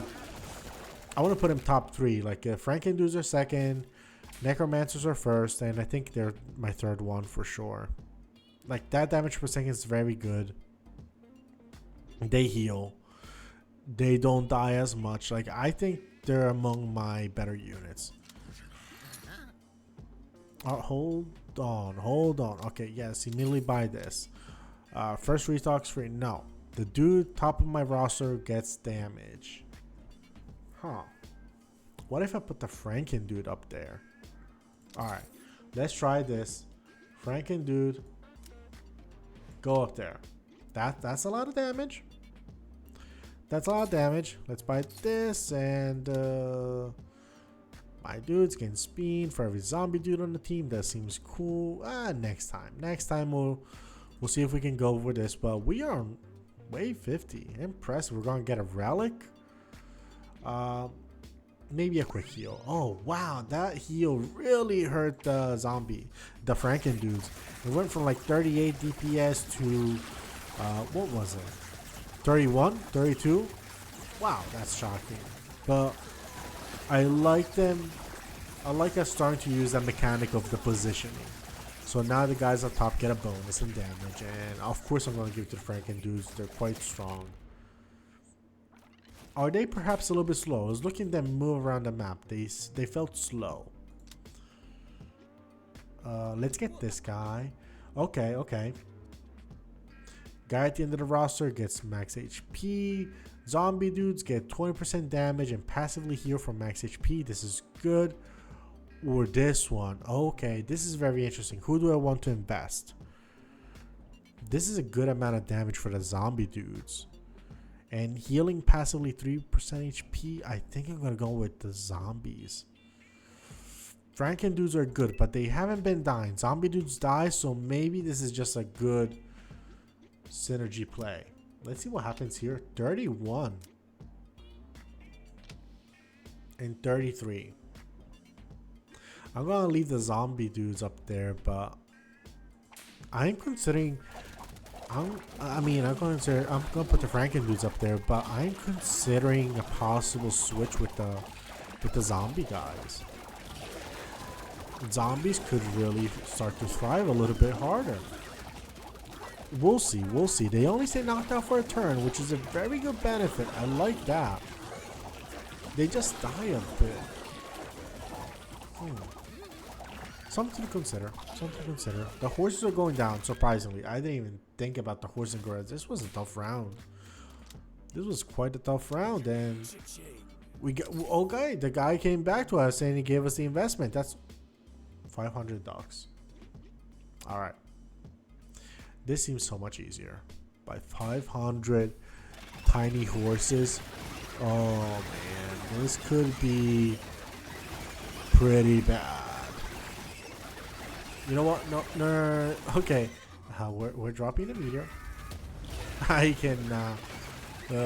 I want to put them top 3. Like Frankendudes are second, Necromancers are first, and I think they're my third one for sure. Like that damage per second is very good. They heal. They don't die as much. Like I think they're among my better units. Hold on. Okay, yes, immediately buy this. First restock's free. No, the dude top of my roster gets damage. Huh? What if I put the Franken dude up there? All right, let's try this. Franken dude, go up there. That's a lot of damage. That's a lot of damage. Let's buy this and. My dudes can spin for every zombie dude on the team. That seems cool. Next time we'll see if we can go over this. But we are on wave 50. Impressive. We're gonna get a relic. Maybe a quick heal. Oh wow, that heal really hurt the the Franken dudes. It went from like 38 DPS to what was it? 31, 32. Wow, that's shocking. But I like them. I like us starting to use that mechanic of the positioning. So now the guys up top get a bonus in damage. And of course I'm going to give it to the Franken dudes. They're quite strong. Are they perhaps a little bit slow? I was looking at them move around the map. They felt slow. Let's get this guy. Okay. Guy at the end of the roster gets max HP. Zombie dudes get 20% damage and passively heal from max HP. This is good. Or this one. Okay, this is very interesting. Who do I want to invest? This is a good amount of damage for the zombie dudes. And healing passively 3% HP. I think I'm going to go with the zombies. Franken dudes are good, but they haven't been dying. Zombie dudes die, so maybe this is just a good synergy play. Let's see what happens here. 31 and 33. I'm gonna leave the zombie dudes up there, but I'm considering. I'm gonna put the Franken dudes up there, but I'm considering a possible switch with the zombie guys. Zombies could really start to thrive a little bit harder. We'll see. They only say knocked out for a turn, which is a very good benefit. I like that. They just die a bit. Something to consider. The horses are going down, surprisingly. I didn't even think about the horse and gorillas. This was a tough round. This was quite a tough round, and we got okay. The guy came back to us and he gave us the investment. That's $500. All right. This seems so much easier. By 500 tiny horses. Oh man, this could be pretty bad. You know what? No. Okay, we're dropping the meteor. I can.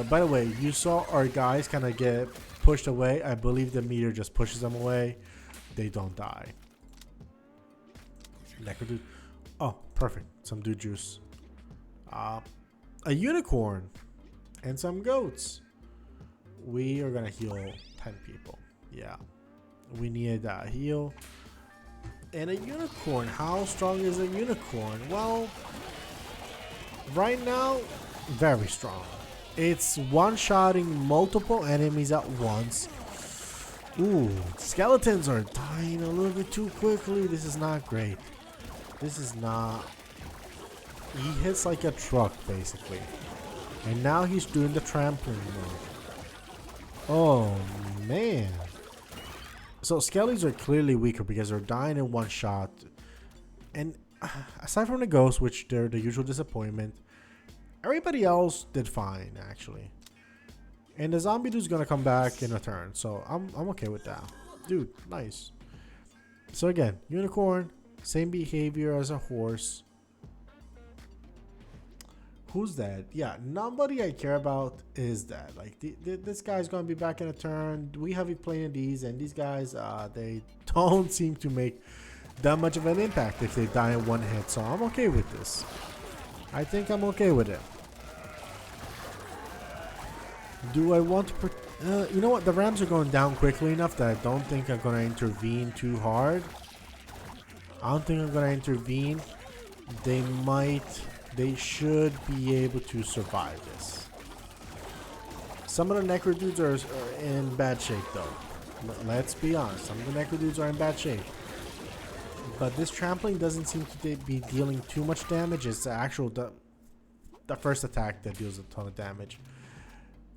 By the way, you saw our guys kind of get pushed away. I believe the meteor just pushes them away. they don't die. Necrodude. Oh, perfect. Some dude juice. A unicorn and some goats. We are gonna heal 10 people. Yeah, we needed that heal. And a unicorn. How strong is a unicorn? Well, right now, very strong. It's one-shotting multiple enemies at once. Ooh, skeletons are dying a little bit too quickly. This is not great. This is not... He hits like a truck, basically. And now he's doing the trampling mode. Oh, man. So, skellies are clearly weaker because they're dying in one shot. And aside from the ghosts, which they're the usual disappointment, everybody else did fine, actually. And the zombie dude's gonna come back in a turn, so I'm okay with that. Dude, nice. So again, unicorn, same behavior as a horse. Who's dead? Yeah, nobody I care about is dead. Like, this guy's gonna be back in a turn. We have been playing these, and these guys, they don't seem to make that much of an impact if they die in one hit. So I'm okay with this. I think I'm okay with it. Do I want to... you know what? The Rams are going down quickly enough that I don't think I'm going to intervene too hard. I don't think I'm going to intervene. They might... They should be able to survive this. Some of the Necro dudes are in bad shape, though. Let's be honest. Some of the Necro dudes are in bad shape. But this trampling doesn't seem to be dealing too much damage. It's the actual... The first attack that deals a ton of damage.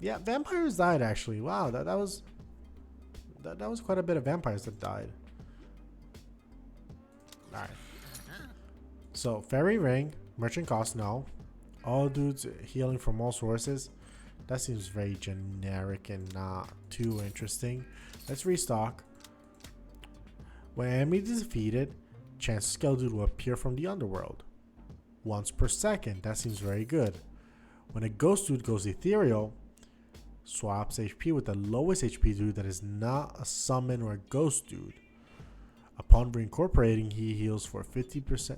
Yeah, vampires died actually. Wow, that was quite a bit of vampires that died. Alright. So, fairy ring, merchant cost, no. All dudes healing from all sources. That seems very generic and not too interesting. Let's restock. When enemy is defeated, chance skeleton will appear from the underworld. Once per second. That seems very good. When a ghost dude goes ethereal, swaps HP with the lowest HP dude that is not a summon or a ghost dude. Upon reincorporating, he heals for 50%.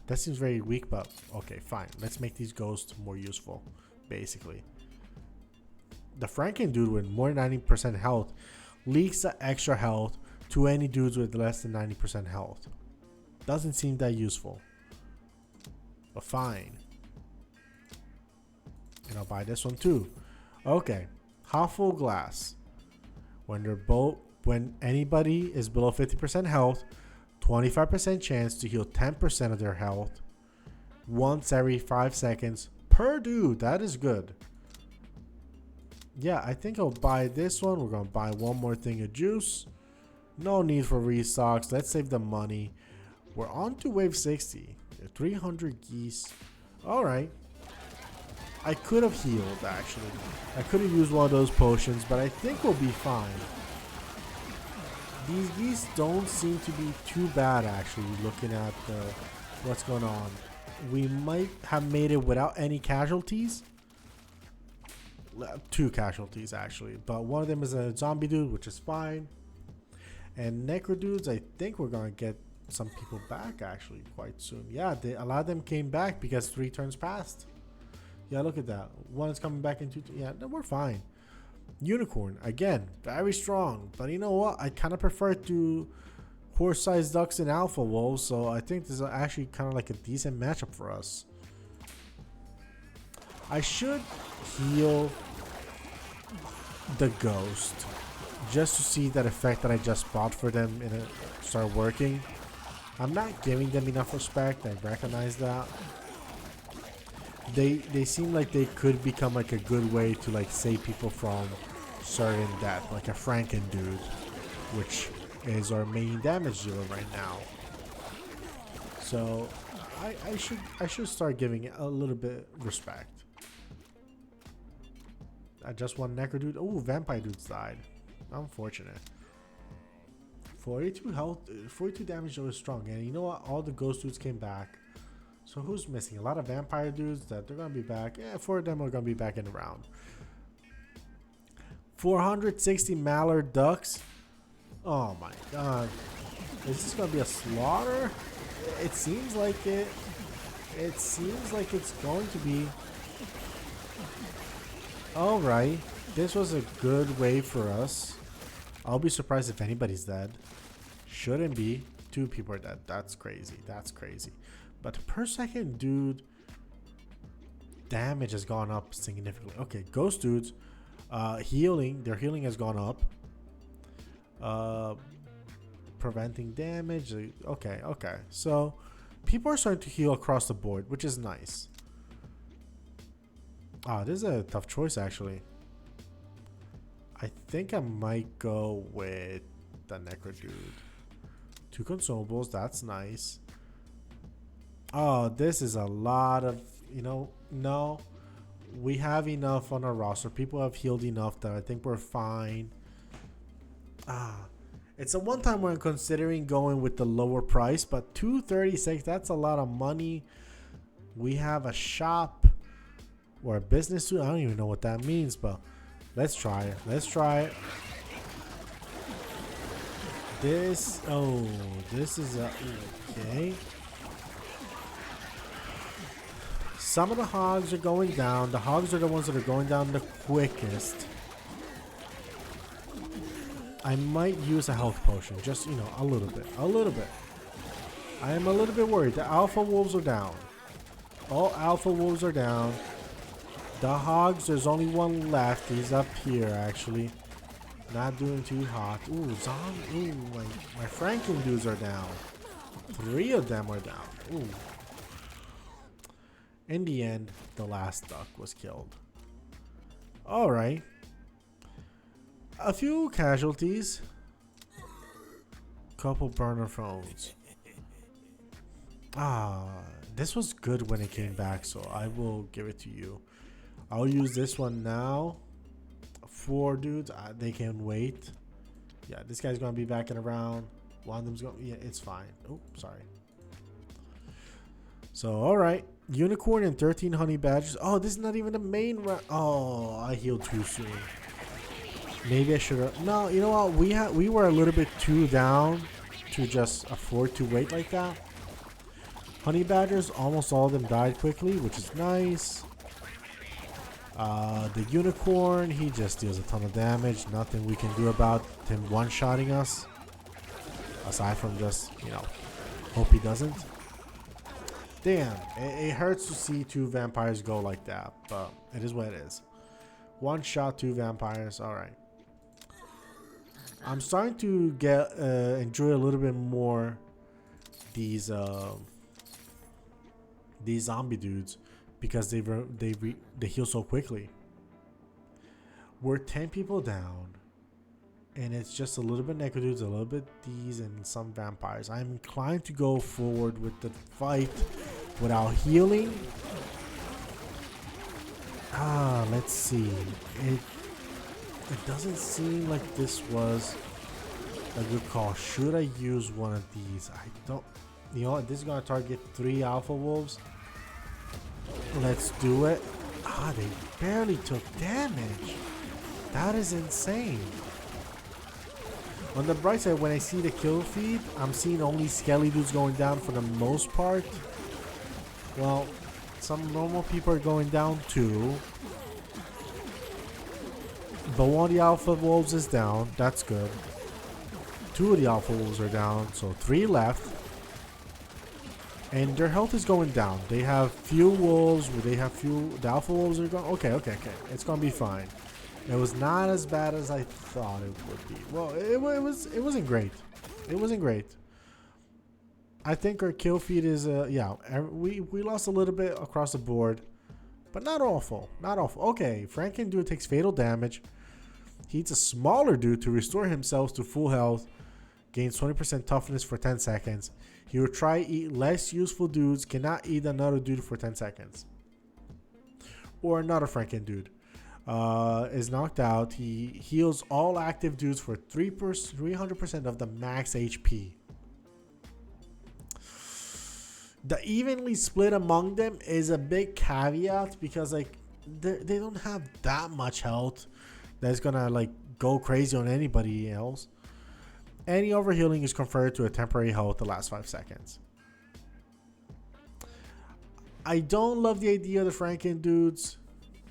That seems very weak, but okay, fine. Let's make these ghosts more useful, basically. The Franken dude with more than 90% health leaks the extra health to any dudes with less than 90% health. Doesn't seem that useful, but fine. And I'll buy this one too. Okay, half full glass. When anybody is below 50% health, 25% chance to heal 10% of their health once every 5 seconds per dude. That is good. Yeah, I think I'll buy this one. We're gonna buy one more thing of juice. No need for restocks. Let's save the money. We're on to wave 60. 300 geese. All right. I could have healed, actually. I could have used one of those potions, but I think we'll be fine. These geese don't seem to be too bad, actually, looking at what's going on. We might have made it without any casualties. 2 casualties, actually. But one of them is a zombie dude, which is fine. And Necro dudes, I think we're going to get some people back, actually, quite soon. Yeah, a lot of them came back because 3 turns passed. Yeah, look at that. One is coming back into... Yeah, no, we're fine. Unicorn, again, very strong. But you know what? I kind of prefer to horse-sized ducks and alpha wolves. So I think this is actually kind of like a decent matchup for us. I should heal the ghost just to see that effect that I just bought for them and start working. I'm not giving them enough respect. I recognize that. They seem like they could become like a good way to like save people from certain death, like a Franken dude, which is our main damage dealer right now. So I should start giving it a little bit respect. I just one Necro dude. Oh, vampire dudes died. Unfortunate. 42 health, 42 damage though is strong, and you know what? All the ghost dudes came back. So who's missing? A lot of vampire dudes that they're gonna be back. Yeah, 4 of them are gonna be back in the round. 460 mallard ducks. Oh my god. Is this gonna be a slaughter? It seems like it. It seems like it's going to be. Alright. This was a good wave for us. I'll be surprised if anybody's dead. Shouldn't be. 2 people are dead. That's crazy. That's crazy. But per second, dude, damage has gone up significantly. Okay, ghost dudes. Healing. Their healing has gone up. Preventing damage. Okay, okay. So people are starting to heal across the board, which is nice. This is a tough choice, actually. I think I might go with the Necro dude. 2 consumables. That's nice. Oh, this is a lot of, no. We have enough on our roster. People have healed enough that I think we're fine. It's a one time where I'm considering going with the lower price, but 236, that's a lot of money. We have a shop or a business suit. I don't even know what that means, but let's try it. Let's try it. This is okay. Some of the hogs are going down. The hogs are the ones that are going down the quickest. I might use a health potion, just, a little bit. A little bit. I am a little bit worried. The alpha wolves are down. All alpha wolves are down. The hogs, there's only one left. He's up here, actually. Not doing too hot. Ooh, zombie. Ooh, my Franklin dudes are down. 3 of them are down. Ooh. In the end, the last duck was killed. Alright. A few casualties. Couple burner phones. This was good when it came back, so I will give it to you. I'll use this one now. 4 dudes, they can wait. Yeah, this guy's gonna be back in around. One of them's going. Yeah, it's fine. Oh, sorry. So, all right. Unicorn and 13 honey badgers. Oh, this is not even the main round. Oh, I healed too soon. Maybe I should have. No, you know what? We were a little bit too down to just afford to wait like that. Honey badgers, almost all of them died quickly, which is nice. The unicorn, he just deals a ton of damage. Nothing we can do about him one-shotting us. Aside from just, hope he doesn't. Damn, it hurts to see 2 vampires go like that, but it is what it is. 1 shot, 2 vampires, alright. I'm starting to get enjoy a little bit more these zombie dudes because they heal so quickly. We're 10 people down, and it's just a little bit necro dudes, a little bit these, and some vampires. I'm inclined to go forward with the fight without healing. Let's see. It doesn't seem like this was a good call. Should I use one of these? I don't. You know what? This is gonna target 3 alpha wolves. Let's do it. They barely took damage. That is insane. On the bright side, when I see the kill feed, I'm seeing only skelly dudes going down for the most part. Well, some normal people are going down too. But one of the alpha wolves is down. That's good. 2 of the alpha wolves are down, so 3 left. And their health is going down. They have few wolves. The alpha wolves are going. Okay. It's gonna be fine. It was not as bad as I thought it would be. Well, it wasn't great. It wasn't great. I think our kill feed is we lost a little bit across the board, but not awful. Not awful. Okay, Franken dude takes fatal damage. He eats a smaller dude to restore himself to full health. Gains 20% toughness for 10 seconds. He will try eat less useful dudes. Cannot eat another dude for 10 seconds. Or another Franken dude. Is knocked out. He heals all active dudes for 300% of the max HP. The evenly split among them is a big caveat because they don't have that much health that's gonna go crazy on anybody else. Any overhealing is converted to a temporary health the last 5 seconds. I don't love the idea of the Franken dudes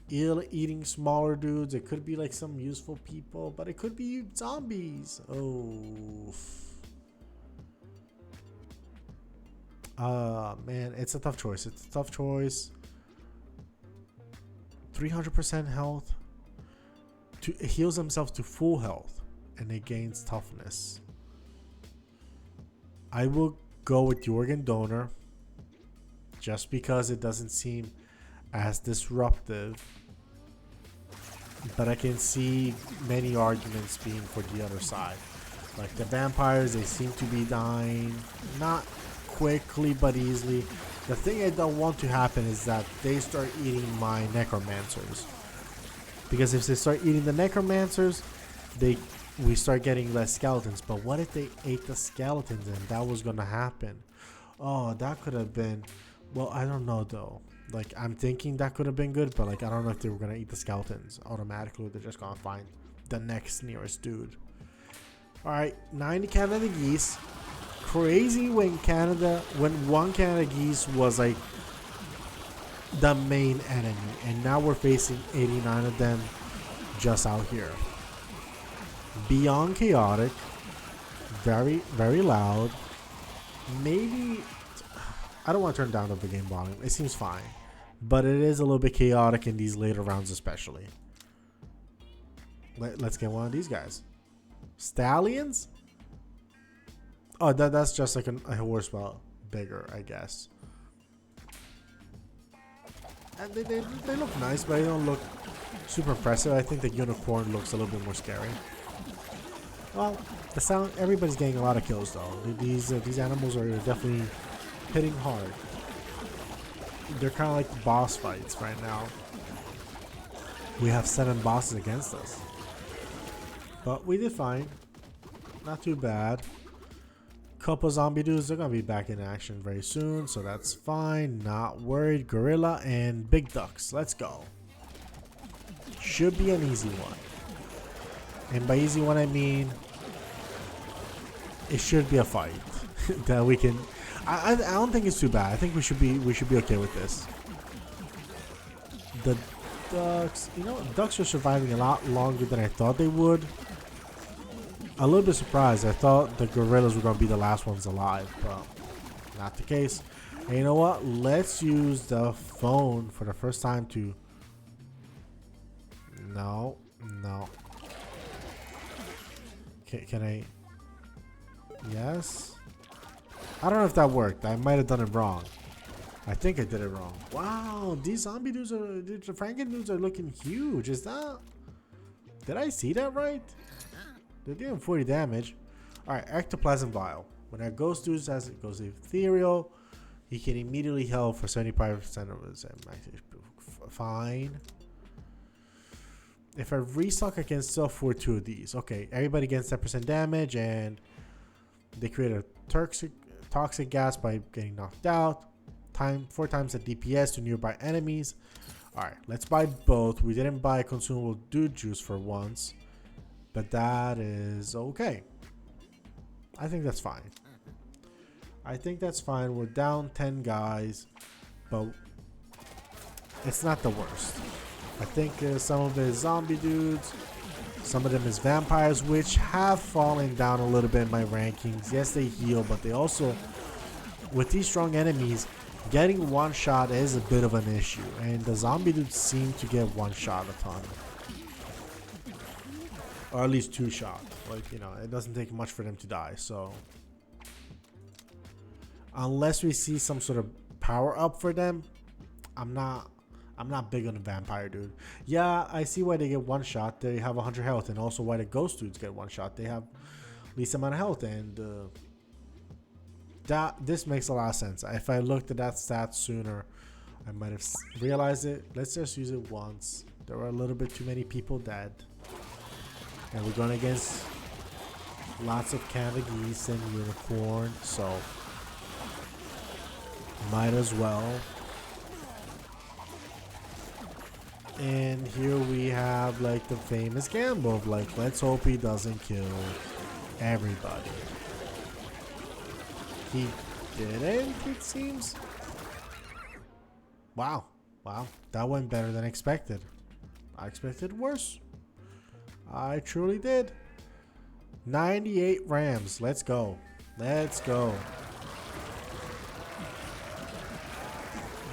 eating smaller dudes. It could be like some useful people, but it could be zombies. Oh. Man, it's a tough choice. It's a tough choice. 300% health. It heals themselves to full health and it gains toughness. I will go with the organ donor just because it doesn't seem as disruptive, but I can see many arguments being for the other side. Like the vampires, they seem to be dying, not quickly but easily. The thing I don't want to happen is that they start eating my necromancers, because if they start eating the necromancers, we start getting less skeletons. But what if they ate the skeletons and that was gonna happen? Oh, that could have been, well, I don't know though. Like, I'm thinking that could have been good, but like, I don't know if they were gonna eat the skeletons automatically. They're just gonna find the next nearest dude. All right, 90 Canada geese. Crazy when one Canada geese was like the main enemy, and now we're facing 89 of them just out here. Beyond chaotic, very, very loud. Maybe I don't want to turn down the game volume. It seems fine, but it is a little bit chaotic in these later rounds, especially. Let's get one of these guys. Stallions? Oh, that's just like a horse, but bigger, I guess. And they look nice, but they don't look super impressive. I think the unicorn looks a little bit more scary. Well, everybody's getting a lot of kills though. These animals are definitely hitting hard. They're kind of like boss fights right now. We have 7 bosses against us, but we did fine. Not too bad. Couple zombie dudes, they're gonna be back in action very soon, so that's fine. Not worried. Gorilla and big ducks. Let's go. Should be an easy one. And by easy one, I mean it should be a fight that we can. I don't think it's too bad. I think we should be okay with this. The ducks, ducks are surviving a lot longer than I thought they would. A little bit surprised. I thought the gorillas were gonna be the last ones alive, but not the case. And you know what? Let's use the phone for the first time to. No. Can I? Yes. I don't know if that worked. I might have done it wrong. I think I did it wrong. Wow, these zombie dudes the Franken dudes are looking huge. Is that? Did I see that right? They're doing 40 damage. Alright, ectoplasm vial. When that ghost dude says it goes ethereal, he can immediately heal for 75% of his fine. If I restock, I can still afford 2 of these. Okay, everybody gets 10% damage, and they create a toxic gas by getting knocked out. 4 times the DPS to nearby enemies. Alright, let's buy both. We didn't buy consumable dude juice for once, but that is okay. I think that's fine. We're down 10 guys, but it's not the worst. I think some of it is zombie dudes, some of them is vampires, which have fallen down a little bit in my rankings. Yes, they heal, but they also, with these strong enemies, getting one shot is a bit of an issue, and the zombie dudes seem to get one shot a ton. Or at least 2 shots. Like, it doesn't take much for them to die, so unless we see some sort of power up for them, I'm not big on the vampire dude. Yeah, I see why they get 1 shot. They have 100 health, and also why the ghost dudes get 1 shot. They have least amount of health, and this makes a lot of sense. If I looked at that stat sooner, I might have realized it. Let's just use it once. There were a little bit too many people dead, and we're going against lots of Canada geese and unicorn, so might as well. And here we have like the famous gamble of like, let's hope he doesn't kill everybody. He didn't, it seems. Wow. Wow. That went better than expected. I expected worse. I truly did. 98 Rams. Let's go. Let's go.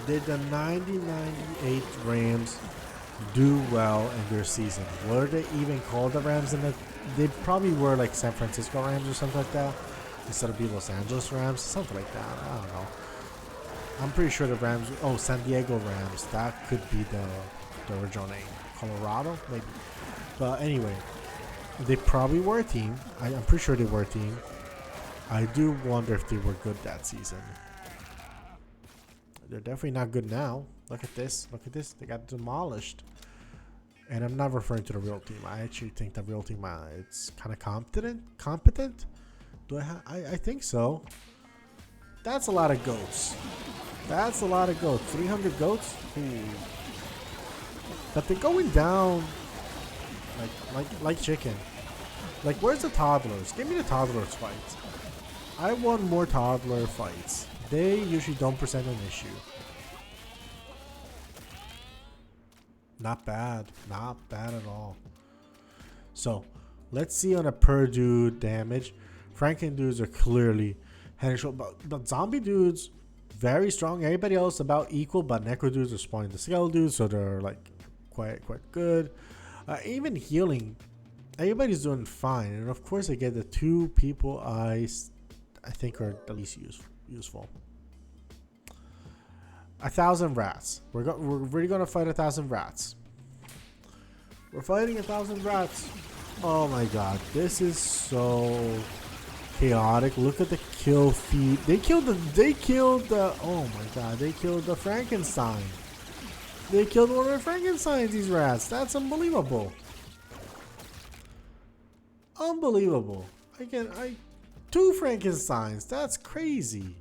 Did the 98 Rams do well in their season? Were they even called the Rams? In the, they probably were like San Francisco Rams or something like that, instead of the Los Angeles Rams, something like that. I don't know. I'm pretty sure the Rams. Oh, San Diego Rams. That could be the original name. Colorado, maybe. But anyway, they probably were a team. I'm pretty sure they were a team. I do wonder if they were good that season. They're definitely not good now. Look at this. Look at this. They got demolished. And I'm not referring to the real team. I actually think the real team, it's kind of competent. Do I think so. That's a lot of goats. That's a lot of goats. 300 goats? Ooh. But they're going down like chicken. Like, where's the toddlers? Give me the toddlers fights. I want more toddler fights. They usually don't present an issue. Not bad. Not bad at all. So, let's see on a per dude damage. Franken dudes are clearly head and shoulder. But zombie dudes, very strong. Everybody else about equal, but necro dudes are spawning the skeletal dudes, so they're like quite good. Even healing, everybody's doing fine. And of course, I get the two people I think are the least useful. 1,000 rats. We're really gonna fight 1,000 rats. We're fighting 1,000 rats. Oh my god, this is so chaotic. Look at the kill feed. They killed the oh my god, they killed the Frankenstein. They killed one of the Frankensteins, these rats. That's unbelievable. Unbelievable. Two Frankensteins. That's crazy.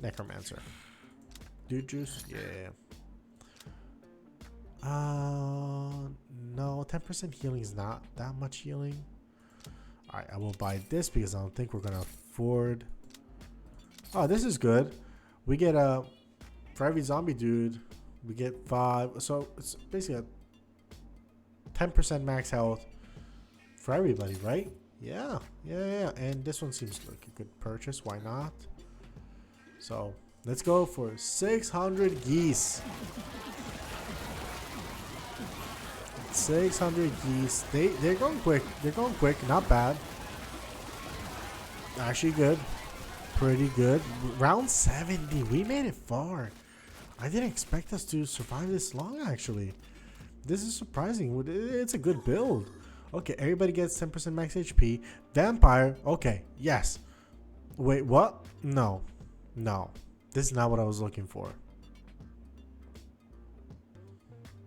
Necromancer. Dude juice? Yeah. No, 10% healing is not that much healing. Alright, I will buy this because I don't think we're gonna afford. Oh, this is good. We get for every zombie dude, we get 5. So it's basically a 10% max health for everybody, right? Yeah. And this one seems like a good purchase. Why not? So let's go for 600 geese. 600 geese. They're going quick. They're going quick. Not bad. Actually good. Pretty good. Round 70. We made it far. I didn't expect us to survive this long, actually. This is surprising. It's a good build. Okay, everybody gets 10% max HP. Vampire. Okay, yes. Wait, what? No. This is not what I was looking for.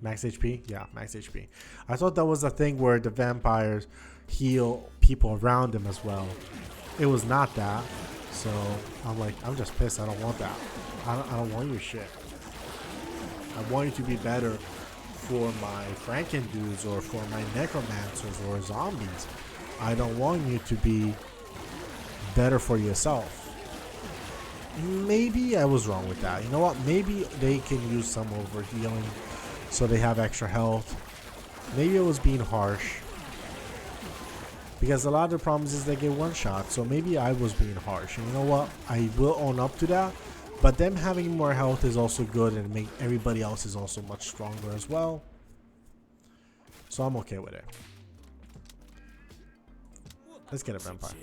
Max HP? Yeah, max HP. I thought that was a thing where the vampires heal people around them as well. It was not that. So I'm like, I'm just pissed. I don't want that. I don't want your shit. I want you to be better for my Franken dudes or for my necromancers or zombies. I don't want you to be better for yourself. Maybe I was wrong with that. You know what? Maybe they can use some over healing so they have extra health. Maybe I was being harsh. Because a lot of the problems is they get one shot. So maybe I was being harsh. And you know what? I will own up to that. But them having more health is also good, and make everybody else is also much stronger as well. So I'm okay with it. Let's get a vampire.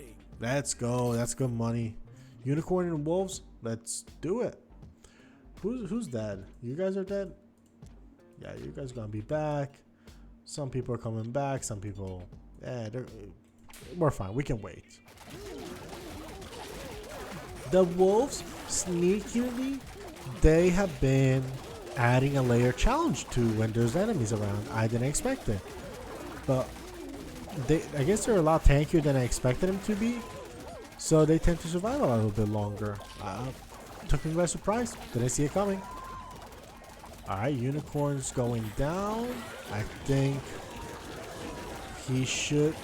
Let's go. That's good money. Unicorn and wolves. Let's do it. Who's dead? You guys are dead? Yeah, you guys are gonna be back. Some people are coming back. Some people, we're fine. We can wait. The wolves, sneakily, they have been adding a layer challenge to when there's enemies around. I didn't expect it, but I guess they're a lot tankier than I expected them to be, so they tend to survive a little bit longer. Took me by surprise. Didn't see it coming. All right, unicorns going down. I think He should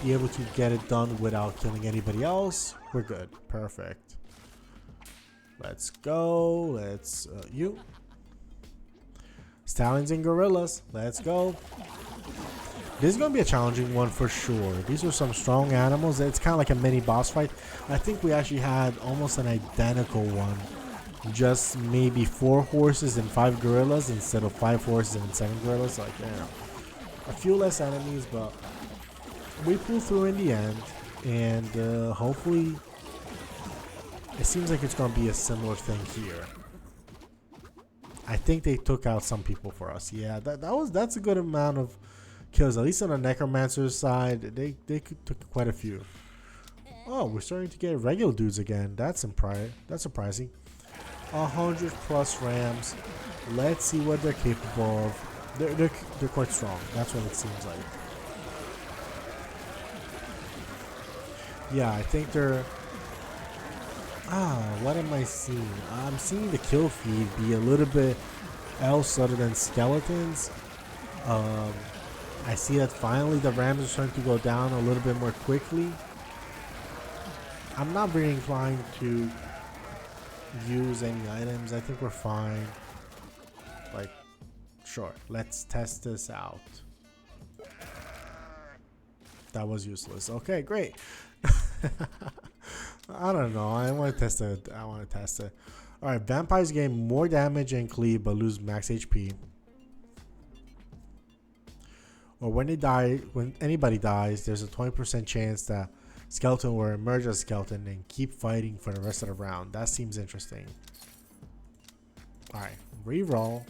be able to get it done without killing anybody else. We're good. Perfect. Let's go. Let's you. Stallions and gorillas. Let's go. This is going to be a challenging one for sure. These are some strong animals. It's kind of like a mini boss fight. I think we actually had almost an identical one. Just maybe 4 horses and 5 gorillas instead of 5 horses and 7 gorillas. Like, you know, a few less enemies, but we pulled through in the end. And hopefully, it seems like it's going to be a similar thing here. I think they took out some people for us. Yeah, that's a good amount of kills. At least on the necromancer's side, they took quite a few. Oh, we're starting to get regular dudes again. That's surprising. 100+ rams. Let's see what they're capable of. They're quite strong. That's what it seems like. Yeah, I think they're. What am I seeing? I'm seeing the kill feed be a little bit else other than skeletons. I see that finally the rams are starting to go down a little bit more quickly. I'm not very inclined to use any items. I think we're fine. Like, sure, let's test this out. That was useless. Okay, great. I don't know. I want to test it. All right, vampires gain more damage and cleave but lose max HP. Or when anybody dies, there's a 20% chance that skeleton will emerge as skeleton and keep fighting for the rest of the round. That seems interesting. All right, reroll.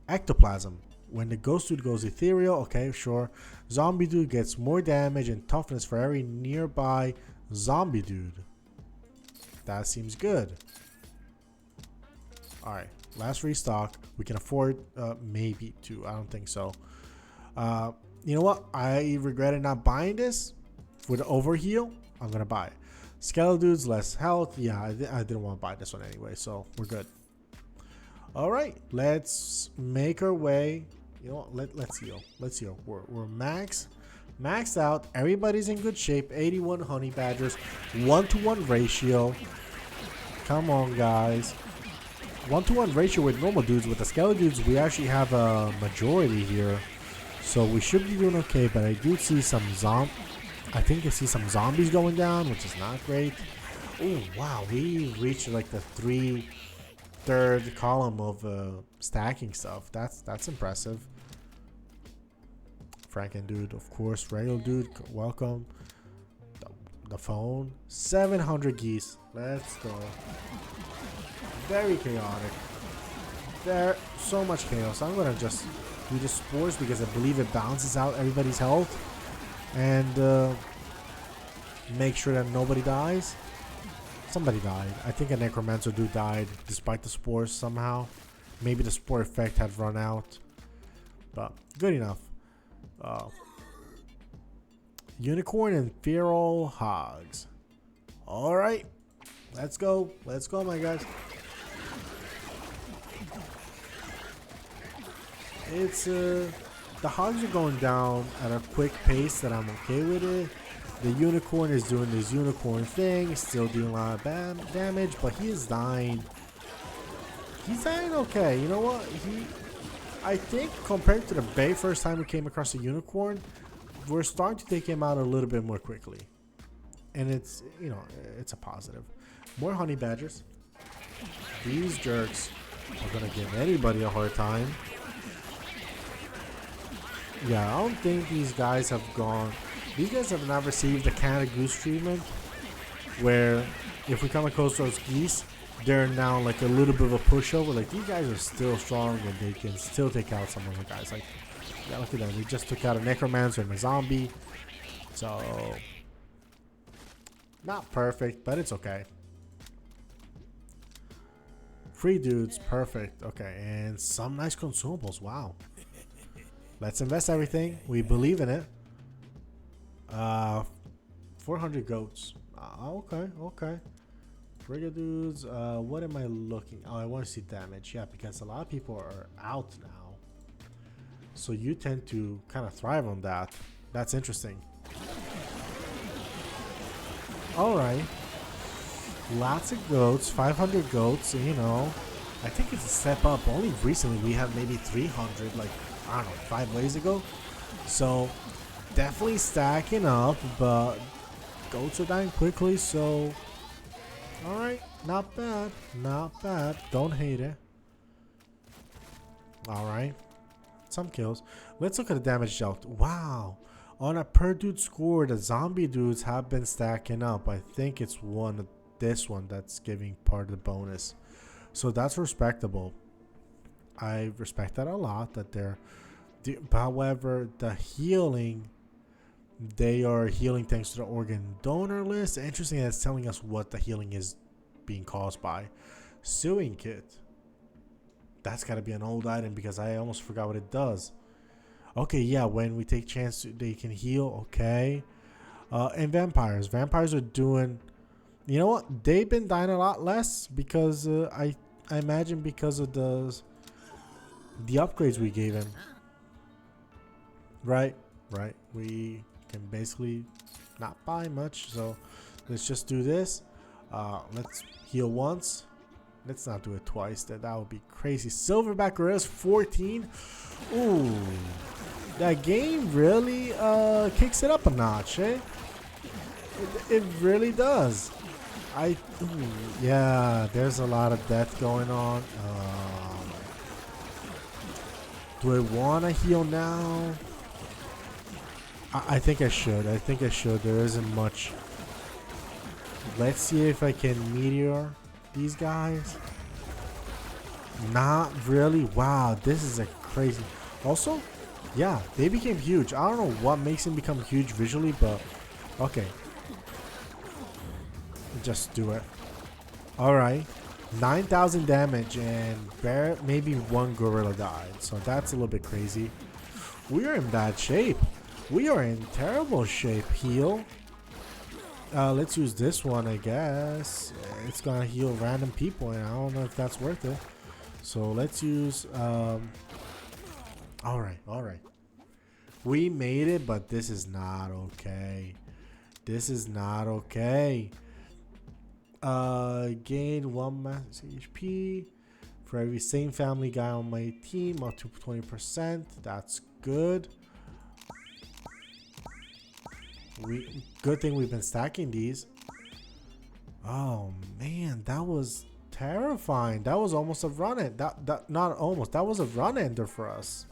Ectoplasm. When the ghost dude goes ethereal, okay, sure. Zombie dude gets more damage and toughness for every nearby zombie dude. That seems good. All right, last restock. We can afford maybe to. I don't think so. You know what? I regretted not buying this. For the overheal, I'm gonna buy it. Skeleton dudes, less health. Yeah, I didn't want to buy this one anyway, so we're good. All right, let's make our way. You know what? Let's heal. Let's heal. We're maxed out. Everybody's in good shape. 81 honey badgers, 1-to-1 ratio. Come on, guys. 1-to-1 ratio with normal dudes. With the skeleton dudes, we actually have a majority here, so we should be doing okay. But I do see some I think I see some zombies going down, which is not great. Oh wow, we reached like the 3/3 column of stacking stuff. That's impressive. Franken dude, of course. Regular dude, welcome. The phone, 700 geese. Let's go. Very chaotic. There, so much chaos. I'm gonna just do the spores because I believe it balances out everybody's health. And make sure that nobody dies. Somebody died. I think a necromancer dude died despite the spores somehow. Maybe the spore effect had run out, but good enough. Unicorn and feral hogs. All right, let's go, my guys. It's the hogs are going down at a quick pace that I'm okay with it. The unicorn is doing this unicorn thing, still doing a lot of damage, but he is dying. He's dying okay. You know what? I think compared to the very first time we came across a unicorn, we're starting to take him out a little bit more quickly. And it's, you know, it's a positive. More honey badgers. These jerks are going to give anybody a hard time. Yeah, I don't think these guys have gone. These guys have not received the Canada Goose treatment, where if we come across those geese, they're now like a little bit of a pushover. Like, these guys are still strong and they can still take out some of the guys. Like, yeah, look at that. They just took out a necromancer and a zombie. So, not perfect, but it's okay. Free dudes, perfect. Okay, and some nice consumables. Wow. Let's invest everything. We believe in it. 400 goats. Okay. Rigger dudes. What am I looking? Oh, I want to see damage. Yeah, because a lot of people are out now. So you tend to kind of thrive on that. That's interesting. Alright. Lots of goats. 500 goats, you know. I think it's a step up. Only recently we have maybe 300, like, I don't know, 5 ways ago. So, definitely stacking up, but goats are dying quickly, so... Alright, not bad. Not bad. Don't hate it. Alright. Some kills. Let's look at the damage dealt. Wow. On a per dude score, the zombie dudes have been stacking up. I think it's this one that's giving part of the bonus. So that's respectable. I respect that a lot. That they're... However, the healing... They are healing thanks to the organ donor list. Interesting that it's telling us what the healing is being caused by. Sewing kit. That's got to be an old item because I almost forgot what it does. Okay, yeah, when we take chance, they can heal. Okay. And vampires. Vampires are doing... You know what? They've been dying a lot less because I imagine because of the upgrades we gave him. Right. We can basically not buy much, so let's just do this. Let's heal once. Let's not do it twice. That would be crazy. Silverback Gorillas 14. Ooh, that game really kicks it up a notch, eh? It really does. Yeah, there's a lot of death going on. Do I want to heal now? I think I should. There isn't much. Let's see if I can meteor these guys. Not really. Wow, this is a crazy. Also, yeah, they became huge. I don't know what makes them become huge visually, but okay. Just do it. Alright. 9,000 damage and maybe one gorilla died. So that's a little bit crazy. We are in bad shape. We are in terrible shape. Heal. Let's use this one, I guess. It's gonna heal random people, and I don't know if that's worth it. So let's use... Alright. We made it, but this is not okay. Gain 1 max HP for every same family guy on my team, up to 20%. That's good. Good thing we've been stacking these. Oh man, that was terrifying. That was almost a run end. Not almost. That was a run ender for us.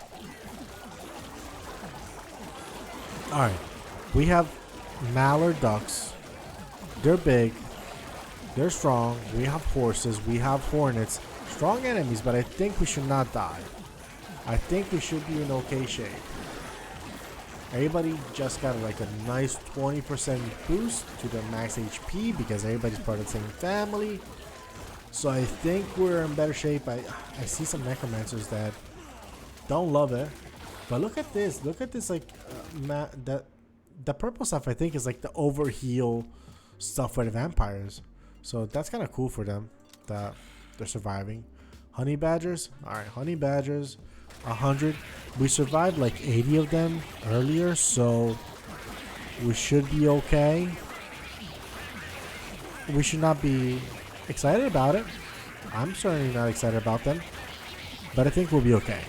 All right, we have mallard ducks. They're big. They're strong. We have horses. We have hornets. Strong enemies, but I think we should not die. I think we should be in okay shape. Everybody just got like a nice 20% boost to their max HP because everybody's part of the same family. So I think we're in better shape. I see some necromancers that don't love it. But look at this. Look at this, like, the purple stuff I think is like the overheal stuff for the vampires. So that's kind of cool for them that they're surviving. Honey badgers. Alright, honey badgers. 100. We survived like 80 of them earlier, so we should be okay. We should not be excited about it. I'm certainly not excited about them, but I think we'll be okay.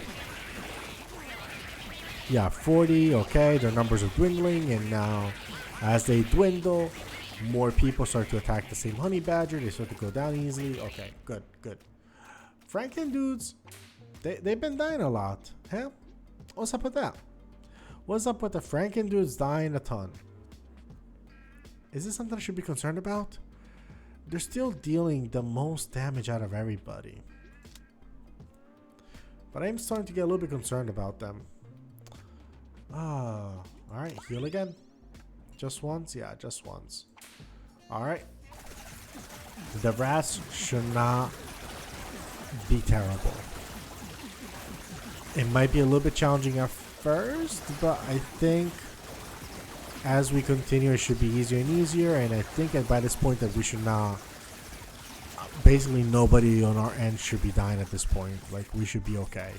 Yeah, 40. Okay, their numbers are dwindling, and now as they dwindle, more people start to attack the same honey badger. They start to go down easily. Okay, good. Franken dudes, they've been dying a lot. Huh? What's up with that? What's up with the Franken dudes dying a ton? Is this something I should be concerned about? They're still dealing the most damage out of everybody. But I'm starting to get a little bit concerned about them. Alright, heal again. Just once? Yeah, just once. Alright. The rats should not be terrible. It might be a little bit challenging at first, but I think as we continue it should be easier and easier, and I think that by this point that we should not, basically nobody on our end should be dying at this point. Like, we should be okay.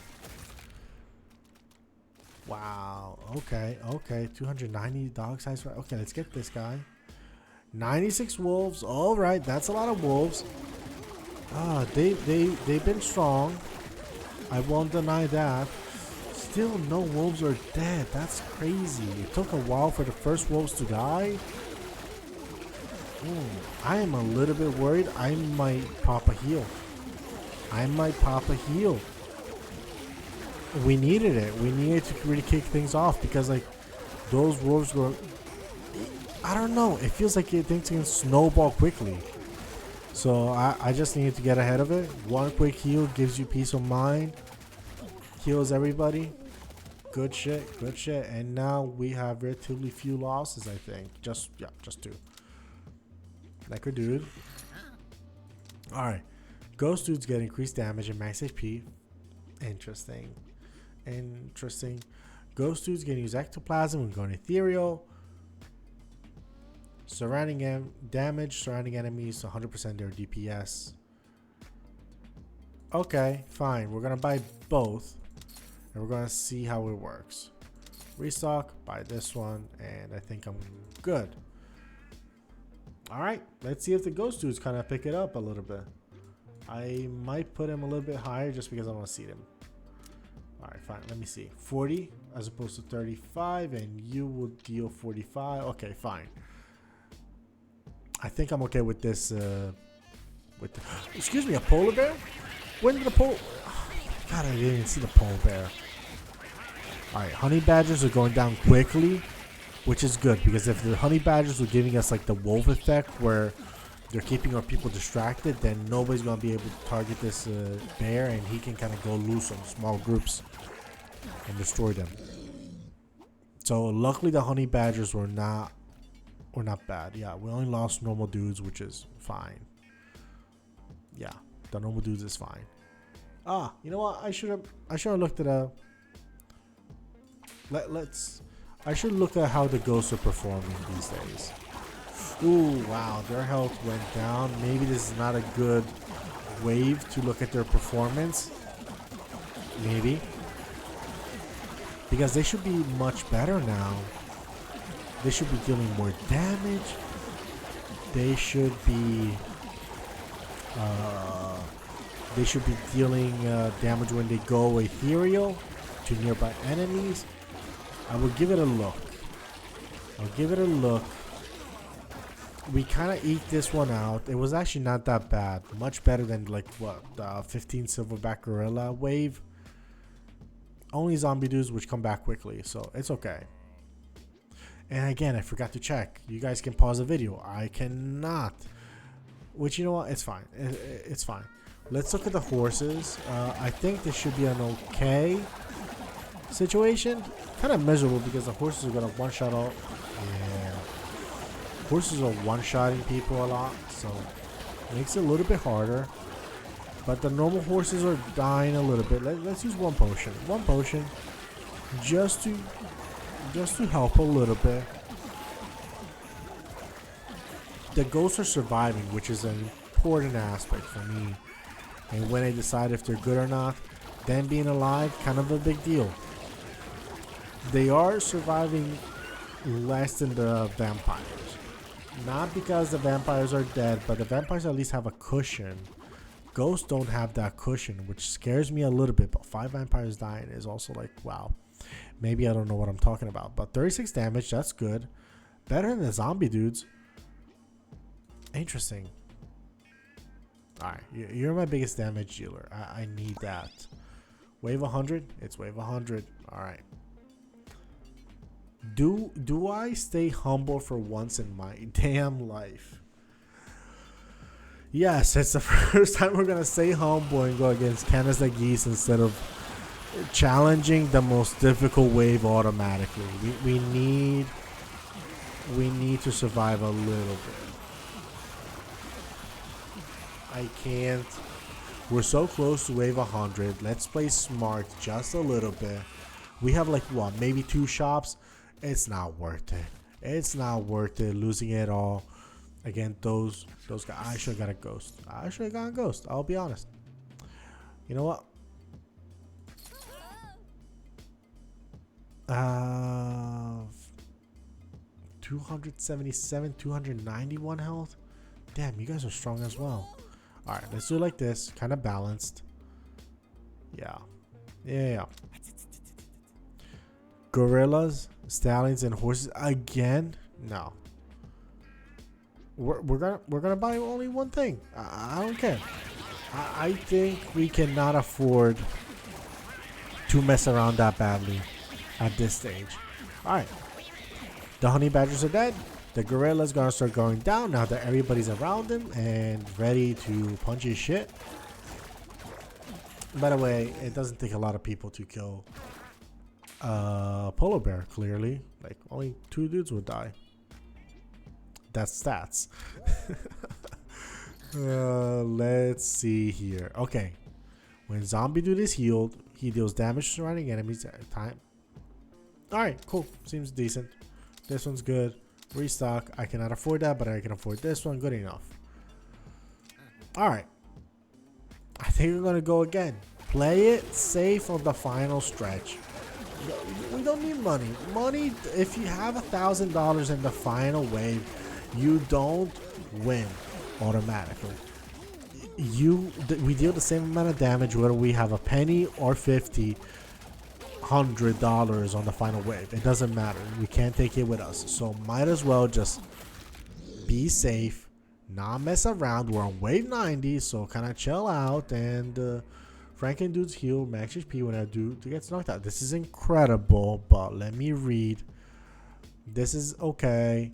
Wow. Okay. Okay. 290 dog size. Okay, let's get this guy. 96 wolves. All right, that's a lot of wolves. Ah, they've been strong. I won't deny that. Still, no wolves are dead. That's crazy. It took a while for the first wolves to die. I am a little bit worried. I might pop a heal. I might pop a heal. We needed it. We needed to really kick things off because, like, those wolves were. I don't know. It feels like things can snowball quickly. So I just needed to get ahead of it. One quick heal gives you peace of mind. Heals everybody. Good shit. Good shit. And now we have relatively few losses, I think. Just two. Necro dude. Alright. Ghost dudes get increased damage and max HP. Interesting. Interesting. Ghost dudes can use ectoplasm and go ethereal. Surrounding damage, surrounding enemies, 100% their DPS. Okay, fine. We're gonna buy both, and we're gonna see how it works. Restock, buy this one, and I think I'm good. All right, let's see if the ghost dudes kind of pick it up a little bit. I might put him a little bit higher just because I want to see him. All right, fine. Let me see. 40 as opposed to 35, and you will deal 45. Okay, fine. I think I'm okay with this. Excuse me, a polar bear? When did the polar? Oh, God, I didn't even see the polar bear. All right, honey badgers are going down quickly, which is good because if the honey badgers were giving us like the wolf effect where they're keeping our people distracted, then nobody's gonna be able to target this bear, and he can kind of go loose on small groups and destroy them. So luckily, the honey badgers were not bad. Yeah, we only lost normal dudes, which is fine. Yeah, the normal dudes is fine. Ah, you know what? I should have looked at I should look at how the ghosts are performing these days. Ooh, wow, their health went down. Maybe this is not a good wave to look at their performance. Maybe. Because they should be much better now. They should be dealing more damage. They should be dealing damage when they go ethereal to nearby enemies. I will give it a look. I'll give it a look. We kind of eke this one out. It was actually not that bad. Much better than like what, 15 silverback gorilla wave. Only zombie dudes which come back quickly, so it's okay. And again, I forgot to check. You guys can pause the video. I cannot. Which, you know what? It's fine. It's fine. Let's look at the horses. I think this should be an okay situation. Kind of miserable because the horses are going to one-shot all. Yeah. Horses are one-shotting people a lot, so it makes it a little bit harder. But the normal horses are dying a little bit. Let's use one potion. One potion. Just to help a little bit. The ghosts are surviving, which is an important aspect for me. And when I decide if they're good or not, them being alive, kind of a big deal. They are surviving less than the vampires. Not because the vampires are dead, but the vampires at least have a cushion. Ghosts don't have that cushion, which scares me a little bit. But 5 vampires dying is also like, wow. Maybe I don't know what I'm talking about. But 36 damage, that's good. Better than the zombie dudes. Interesting. Alright, you're my biggest damage dealer. I need that. Wave 100? It's wave 100. Alright. Do I stay humble for once in my damn life? Yes, it's the first time we're going to stay humble and go against Canada Geese instead of challenging the most difficult wave automatically. We need to survive a little bit. I can't. We're so close to wave 100. Let's play smart just a little bit. We have like what, maybe 2 shops. It's not worth it. It's not worth it losing it all. Again, those guys. I should have got a ghost. I should have got a ghost. I'll be honest. You know what? Uh, 277, 291 health. Damn, you guys are strong as well. All right, let's do it like this, kind of balanced. Yeah. Gorillas, stallions, and horses again? No. We're gonna buy only one thing. I don't care. I think we cannot afford to mess around that badly at this stage. All right. The honey badgers are dead. The gorilla's gonna start going down now that everybody's around him and ready to punch his shit. By the way, it doesn't take a lot of people to kill a polar bear, clearly. Like, only 2 dudes would die. That's stats. Let's see here. Okay. When zombie dude is healed, he deals damage to surrounding enemies at a time. Alright, cool. Seems decent. This one's good. Restock. I cannot afford that, but I can afford this one. Good enough. Alright. I think we're going to go again. Play it safe on the final stretch. We don't need money. Money, if you have $1,000 in the final wave, you don't win automatically. We deal the same amount of damage whether we have a penny or $100 on the final wave. It doesn't matter. We can't take it with us. So might as well just be safe, not mess around. We're on wave 90, so kind of chill out. And Franken dudes heal max HP when I dude gets knocked out. This is incredible, but let me read. This is okay.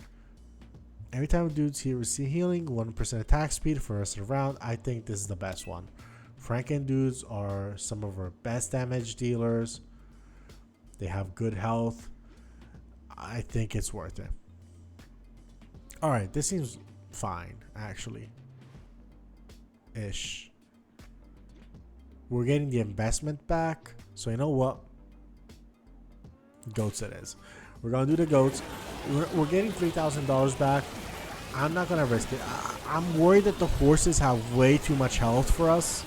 Every time dudes here receive healing, 1% attack speed for the rest of the round. I think this is the best one. Franken dudes are some of our best damage dealers. They have good health. I think it's worth it. Alright, this seems fine, actually. Ish. We're getting the investment back. So you know what? Goats it is. We're going to do the goats. We're getting $3,000 back. I'm not going to risk it. I'm worried that the horses have way too much health for us.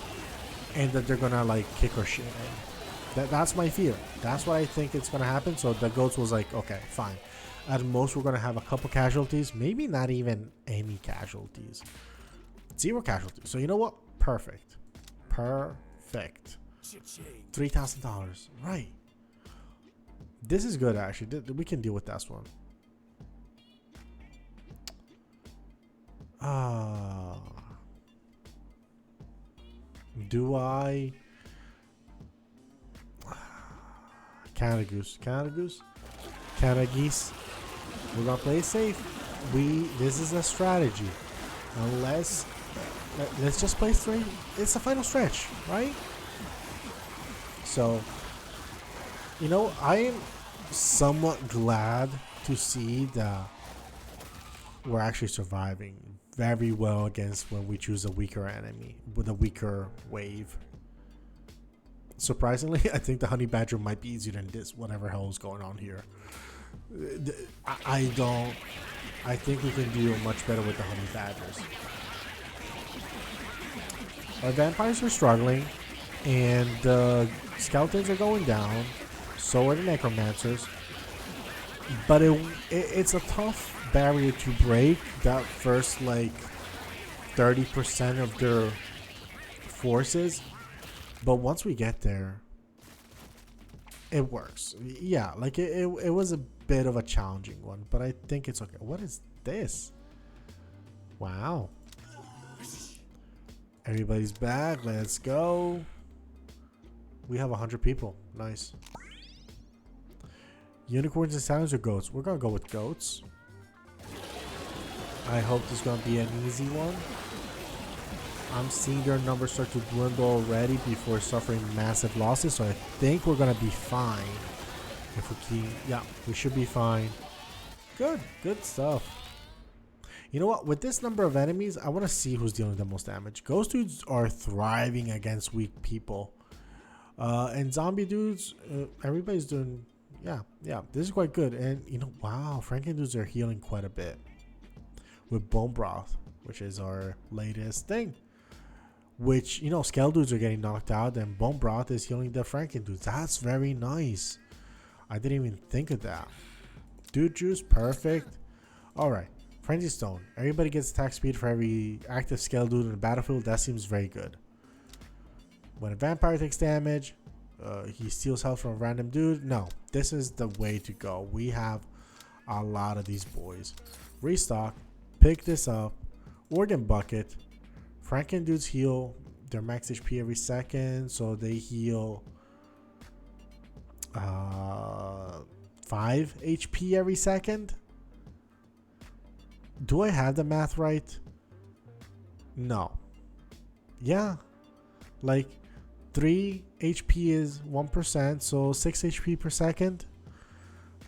And that they're going to like kick our shit in. That's my fear. That's what I think it's going to happen. So the goats was like, okay, fine. At most, we're going to have a couple casualties. Maybe not even any casualties. 0 casualties. So you know what? Perfect. Perfect. $3,000. Right. This is good, actually. We can deal with this one. Do I... Canada Goose. Canada Goose? Canada Geese. We're gonna play it safe. This is a strategy. Unless... Let's just play 3. It's the final stretch, right? So... You know, I am somewhat glad to see that we're actually surviving very well against when we choose a weaker enemy with a weaker wave. Surprisingly, I think the honey badger might be easier than this, whatever hell is going on here. I think we can do much better with the honey badgers. Our vampires are struggling, and skeletons are going down. So are the necromancers. But it's a tough barrier to break, that first like 30% of their forces. But once we get there, it works. Yeah, like it was a bit of a challenging one, but I think it's okay. What is this? Wow. Everybody's back. Let's go. We have 100 people. Nice. Unicorns and stallions or goats? We're gonna go with goats. I hope this is gonna be an easy one. I'm seeing their numbers start to dwindle already before suffering massive losses, so I think we're gonna be fine. If we keep, yeah, we should be fine. Good stuff. You know what? With this number of enemies, I want to see who's dealing the most damage. Ghost dudes are thriving against weak people, and zombie dudes, everybody's doing. Yeah, this is quite good. And you know, wow, Franken dudes are healing quite a bit with bone broth, which is our latest thing. Which, you know, scale dudes are getting knocked out, and bone broth is healing the Franken dudes. That's very nice. I didn't even think of that. Dude juice, perfect. Alright. Frenzy Stone. Everybody gets attack speed for every active skeleton in the battlefield. That seems very good. When a vampire takes damage, he steals health from a random dude. No, this is the way to go. We have a lot of these boys. Restock. Pick this up. Organ Bucket. Franken dudes heal their max HP every second. So they heal 5 HP every second. Do I have the math right? No. Yeah. Like 3 HP is 1%, so 6 HP per second.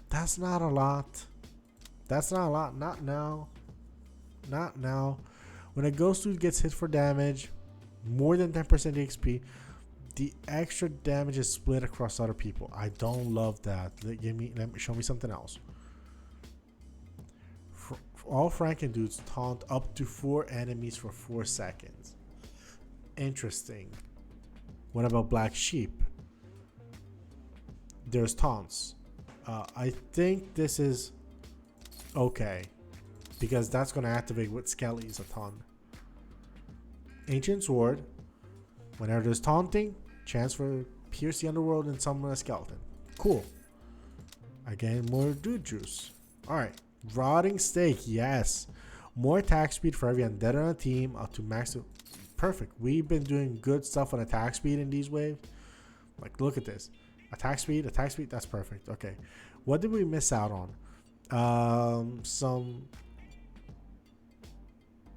That's not a lot. That's not a lot. Not now. Not now. When a ghost dude gets hit for damage, more than 10% XP, the extra damage is split across other people. I don't love that. Show me something else. All Franken dudes taunt up to 4 enemies for 4 seconds. Interesting. What about Black Sheep? There's taunts. I think this is okay, because that's going to activate with Skellies a ton. Ancient Sword. Whenever there's taunting, chance for pierce the underworld and summon a skeleton. Cool. Again, more dude juice. Alright. Rotting Stake, yes. More attack speed for every undead on a team, up to max. Perfect. We've been doing good stuff on attack speed in these waves. Like, look at this. Attack speed, that's perfect. Okay. What did we miss out on?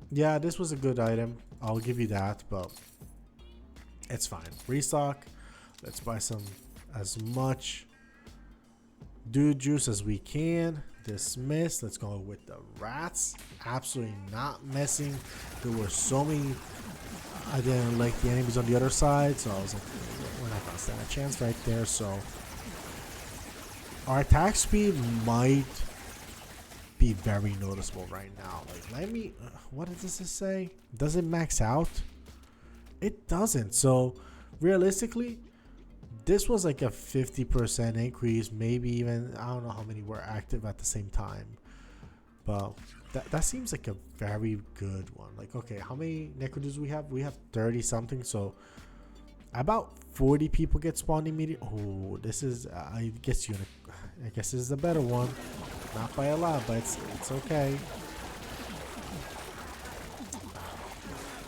Yeah, this was a good item. I'll give you that, but it's fine. Restock. Let's buy as much dude juice as we can. Dismiss. Let's go with the rats. Absolutely not messing. There were so many. I didn't like the enemies on the other side, so I was like, we're not gonna stand a chance right there. So our attack speed might be very noticeable right now. Like, let me. What does this say? Does it max out? It doesn't. So realistically, this was like a 50% increase, maybe even, I don't know how many were active at the same time, but that seems like a very good one. Like, okay, how many Necrodudes we have? We have 30 something, so about 40 people get spawned immediately. Oh, this is, I guess this is the better one. Not by a lot, but it's okay.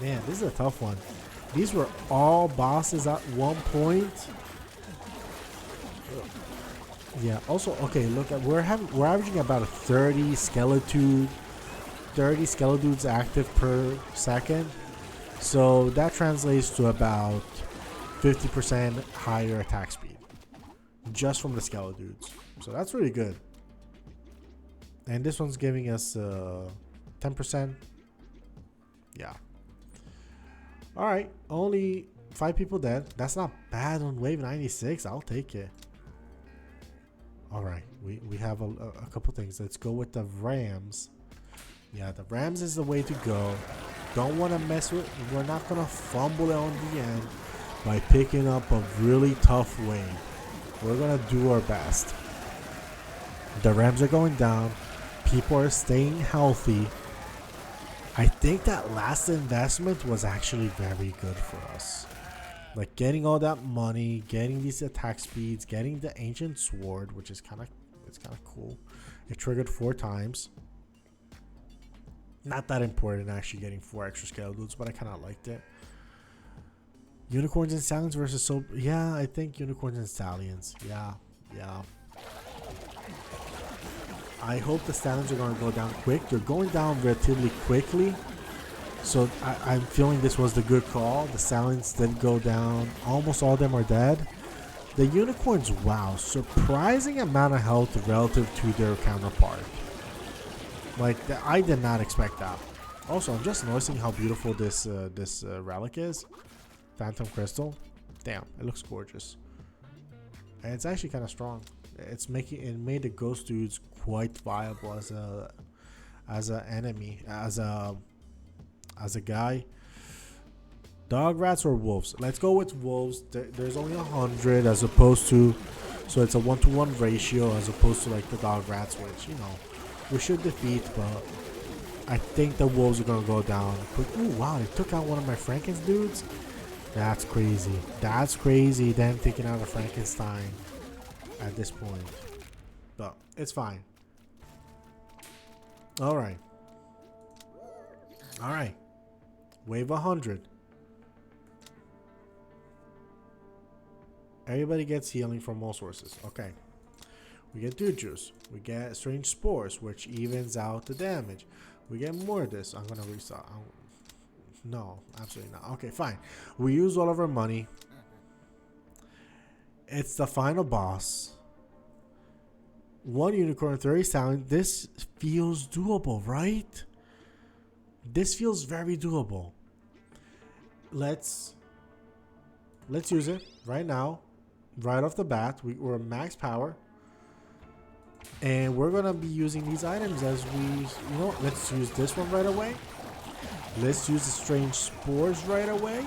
Man, this is a tough one. These were all bosses at one point. Yeah. Also, okay. Look, we're averaging about a 30 Skeledudes active per second. So that translates to about 50% higher attack speed, just from the Skeledudes. So that's really good. And this one's giving us 10%. Yeah. All right. Only 5 people dead. That's not bad on wave 96. I'll take it. All right, we have a couple things. Let's go with the Rams. Yeah, the Rams is the way to go. Don't want to mess with. We're not gonna fumble it on the end by picking up a really tough wave. We're gonna do our best. The Rams are going down. People are staying healthy. I think that last investment was actually very good for us. Like, getting all that money, getting these attack speeds, getting the Ancient Sword, which is kind of cool. It triggered 4 times. Not that important, actually, getting 4 extra Skeledudes, but I kind of liked it. Unicorns and Stallions versus yeah, I think Unicorns and Stallions. Yeah. I hope the Stallions are going to go down quick. They're going down relatively quickly. So I'm feeling this was the good call. The Stallions did go down. Almost all of them are dead. The Unicorns, wow, surprising amount of health relative to their counterpart. Like, I did not expect that. Also, I'm just noticing how beautiful this relic is. Phantom Crystal. Damn, it looks gorgeous. And it's actually kind of strong. It made the ghost dudes quite viable as an enemy, as a guy. Dog rats or wolves? Let's go with wolves. There's only 100 as opposed to So it's a 1-to-1 ratio as opposed to like the dog rats, which, you know, we should defeat, but I think the wolves are gonna go down quick. Ooh, wow, they took out one of my Franken's dudes. That's crazy. That's crazy, them taking out a Frankenstein at this point. But it's fine. Alright. Alright. Wave 100. Everybody gets healing from all sources. Okay. We get Dude Juice. We get Strange Spores, which evens out the damage. We get more of this. I'm going to restart. No, absolutely not. Okay, fine. We use all of our money. It's the final boss. 1 unicorn, 30 sound. This feels doable, right? This feels very doable. Let's use it right now. Right off the bat. We're max power. And we're going to be using these items as we... You know what? Let's use this one right away. Let's use the Strange Spores right away.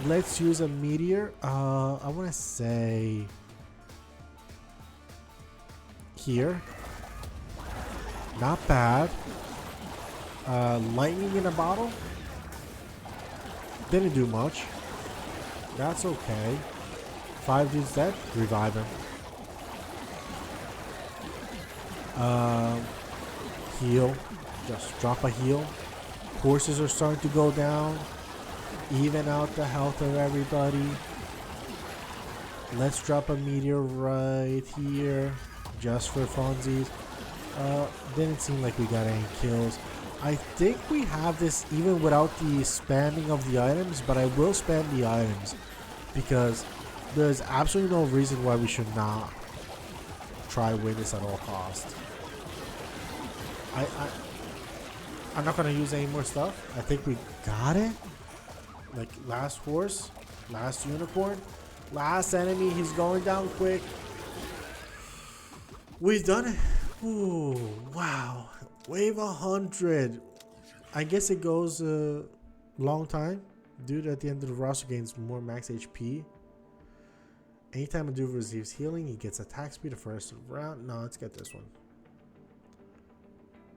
Let's use a meteor. I want to say... Here. Not bad. Lightning in a bottle. Didn't do much. That's okay. 5 dudes dead. Revive him. Heal. Just drop a heal. Horses are starting to go down. Even out the health of everybody. Let's drop a meteor right here. Just for funsies. Didn't seem like we got any kills. I think we have this even without the spamming of the items, but I will spam the items because there's absolutely no reason why we should not try win this at all costs. I'm not gonna use any more stuff. I think we got it. Like last horse, last unicorn, last enemy. He's going down quick. We've done it. Ooh, wow. Wave 100. I guess it goes a long time. Dude at the end of the roster gains more max HP. Anytime a dude receives healing, he gets attack speed the first round. No, let's get this one.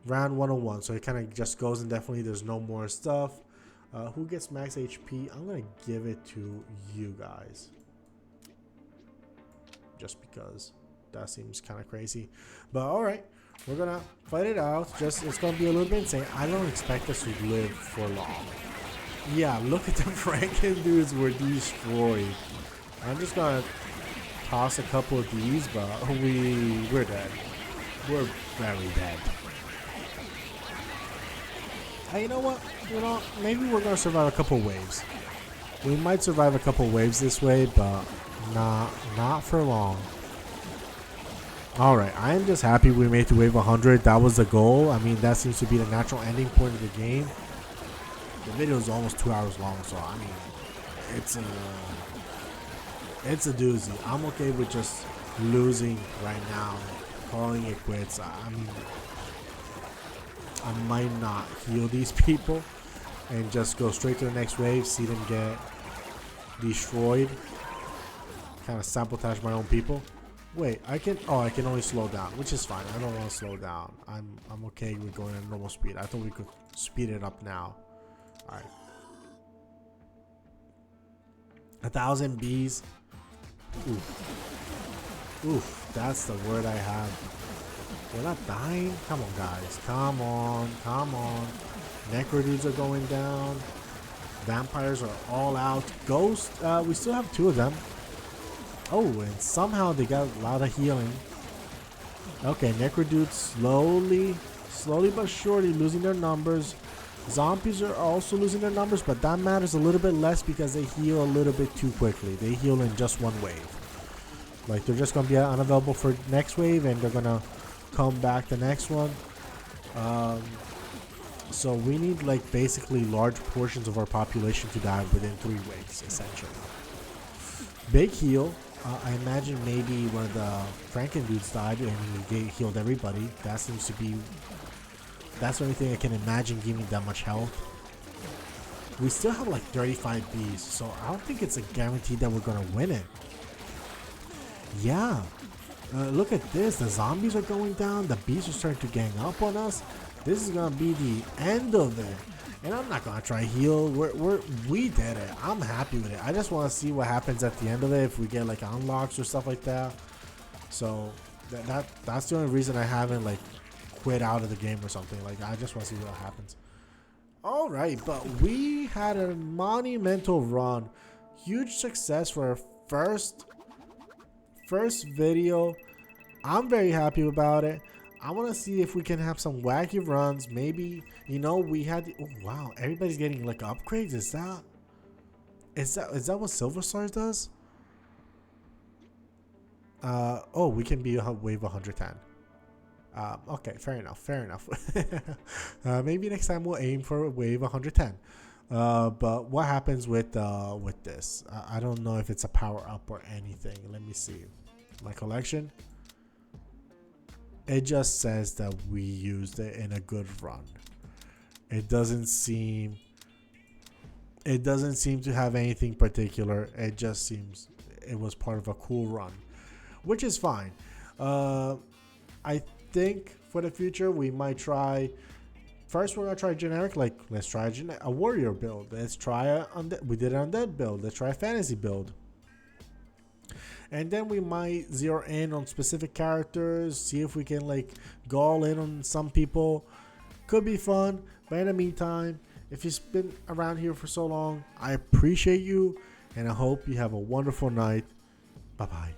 Round 101. So it kind of just goes indefinitely. There's no more stuff. Who gets max HP? I'm going to give it to you guys. Just because that seems kind of crazy. But alright. We're going to fight it out. It's going to be a little bit insane. I don't expect us to live for long. Yeah, look at the Franken dudes were destroyed. I'm just going to toss a couple of these, but we're dead. We're very dead. Hey, you know what? Maybe we're going to survive a couple waves. We might survive a couple waves this way, but not for long. Alright, I am just happy we made to wave 100. That was the goal. I mean, that seems to be the natural ending point of the game. The video is almost 2 hours long, so I mean, it's a doozy. I'm okay with just losing right now, calling it quits. I mean, I might not heal these people and just go straight to the next wave, see them get destroyed, kind of sabotage my own people. Wait, I can only slow down, which is fine. I don't want to slow down. I'm okay with going at normal speed. I thought we could speed it up now. All right. 1,000 bees. Oof. Oof, that's the word I have. We're not dying? Come on, guys. Come on. Necro dudes are going down. Vampires are all out. Ghost, we still have 2 of them. Oh, and somehow they got a lot of healing. Okay, Necro dudes slowly but surely losing their numbers. Zombies are also losing their numbers, but that matters a little bit less because they heal a little bit too quickly. They heal in just 1 wave. Like, they're just going to be unavailable for next wave, and they're going to come back the next one. So we need, like, basically large portions of our population to die within 3 waves, essentially. Big heal. I imagine maybe one of the Franken dudes died and he healed everybody. That seems to be... That's the only thing I can imagine giving that much health. we still have like 35 bees, so I don't think it's a guarantee that we're gonna win it. Yeah, look at this. The zombies are going down. The bees are starting to gang up on us. This is gonna be the end of it. And I'm not gonna try heal. We did it. I'm happy with it. I just want to see what happens at the end of it, if we get like unlocks or stuff like that. So that's the only reason I haven't like quit out of the game or something. Like, I just want to see what happens. All right, but we had a monumental run. Huge success for our first video. I'm very happy about it. I want to see if we can have some wacky runs. Maybe, you know, we had oh wow, everybody's getting like upgrades. Is that what Silver Stars does? Oh, we can be a wave 110. Okay, fair enough. Maybe next time we'll aim for a wave 110. But what happens with this? I don't know if it's a power up or anything. Let me see my collection. It just says that we used it in a good run. It doesn't seem to have anything particular. It just seems it was part of a cool run, which is fine. I think for the future we might try. First, we're gonna try generic. Like, let's try a warrior build. Let's try we did an undead build. Let's try a fantasy build. And then we might zero in on specific characters, see if we can like go all in on some people. Could be fun. But in the meantime, if you've been around here for so long, I appreciate you, and I hope you have a wonderful night. Bye bye.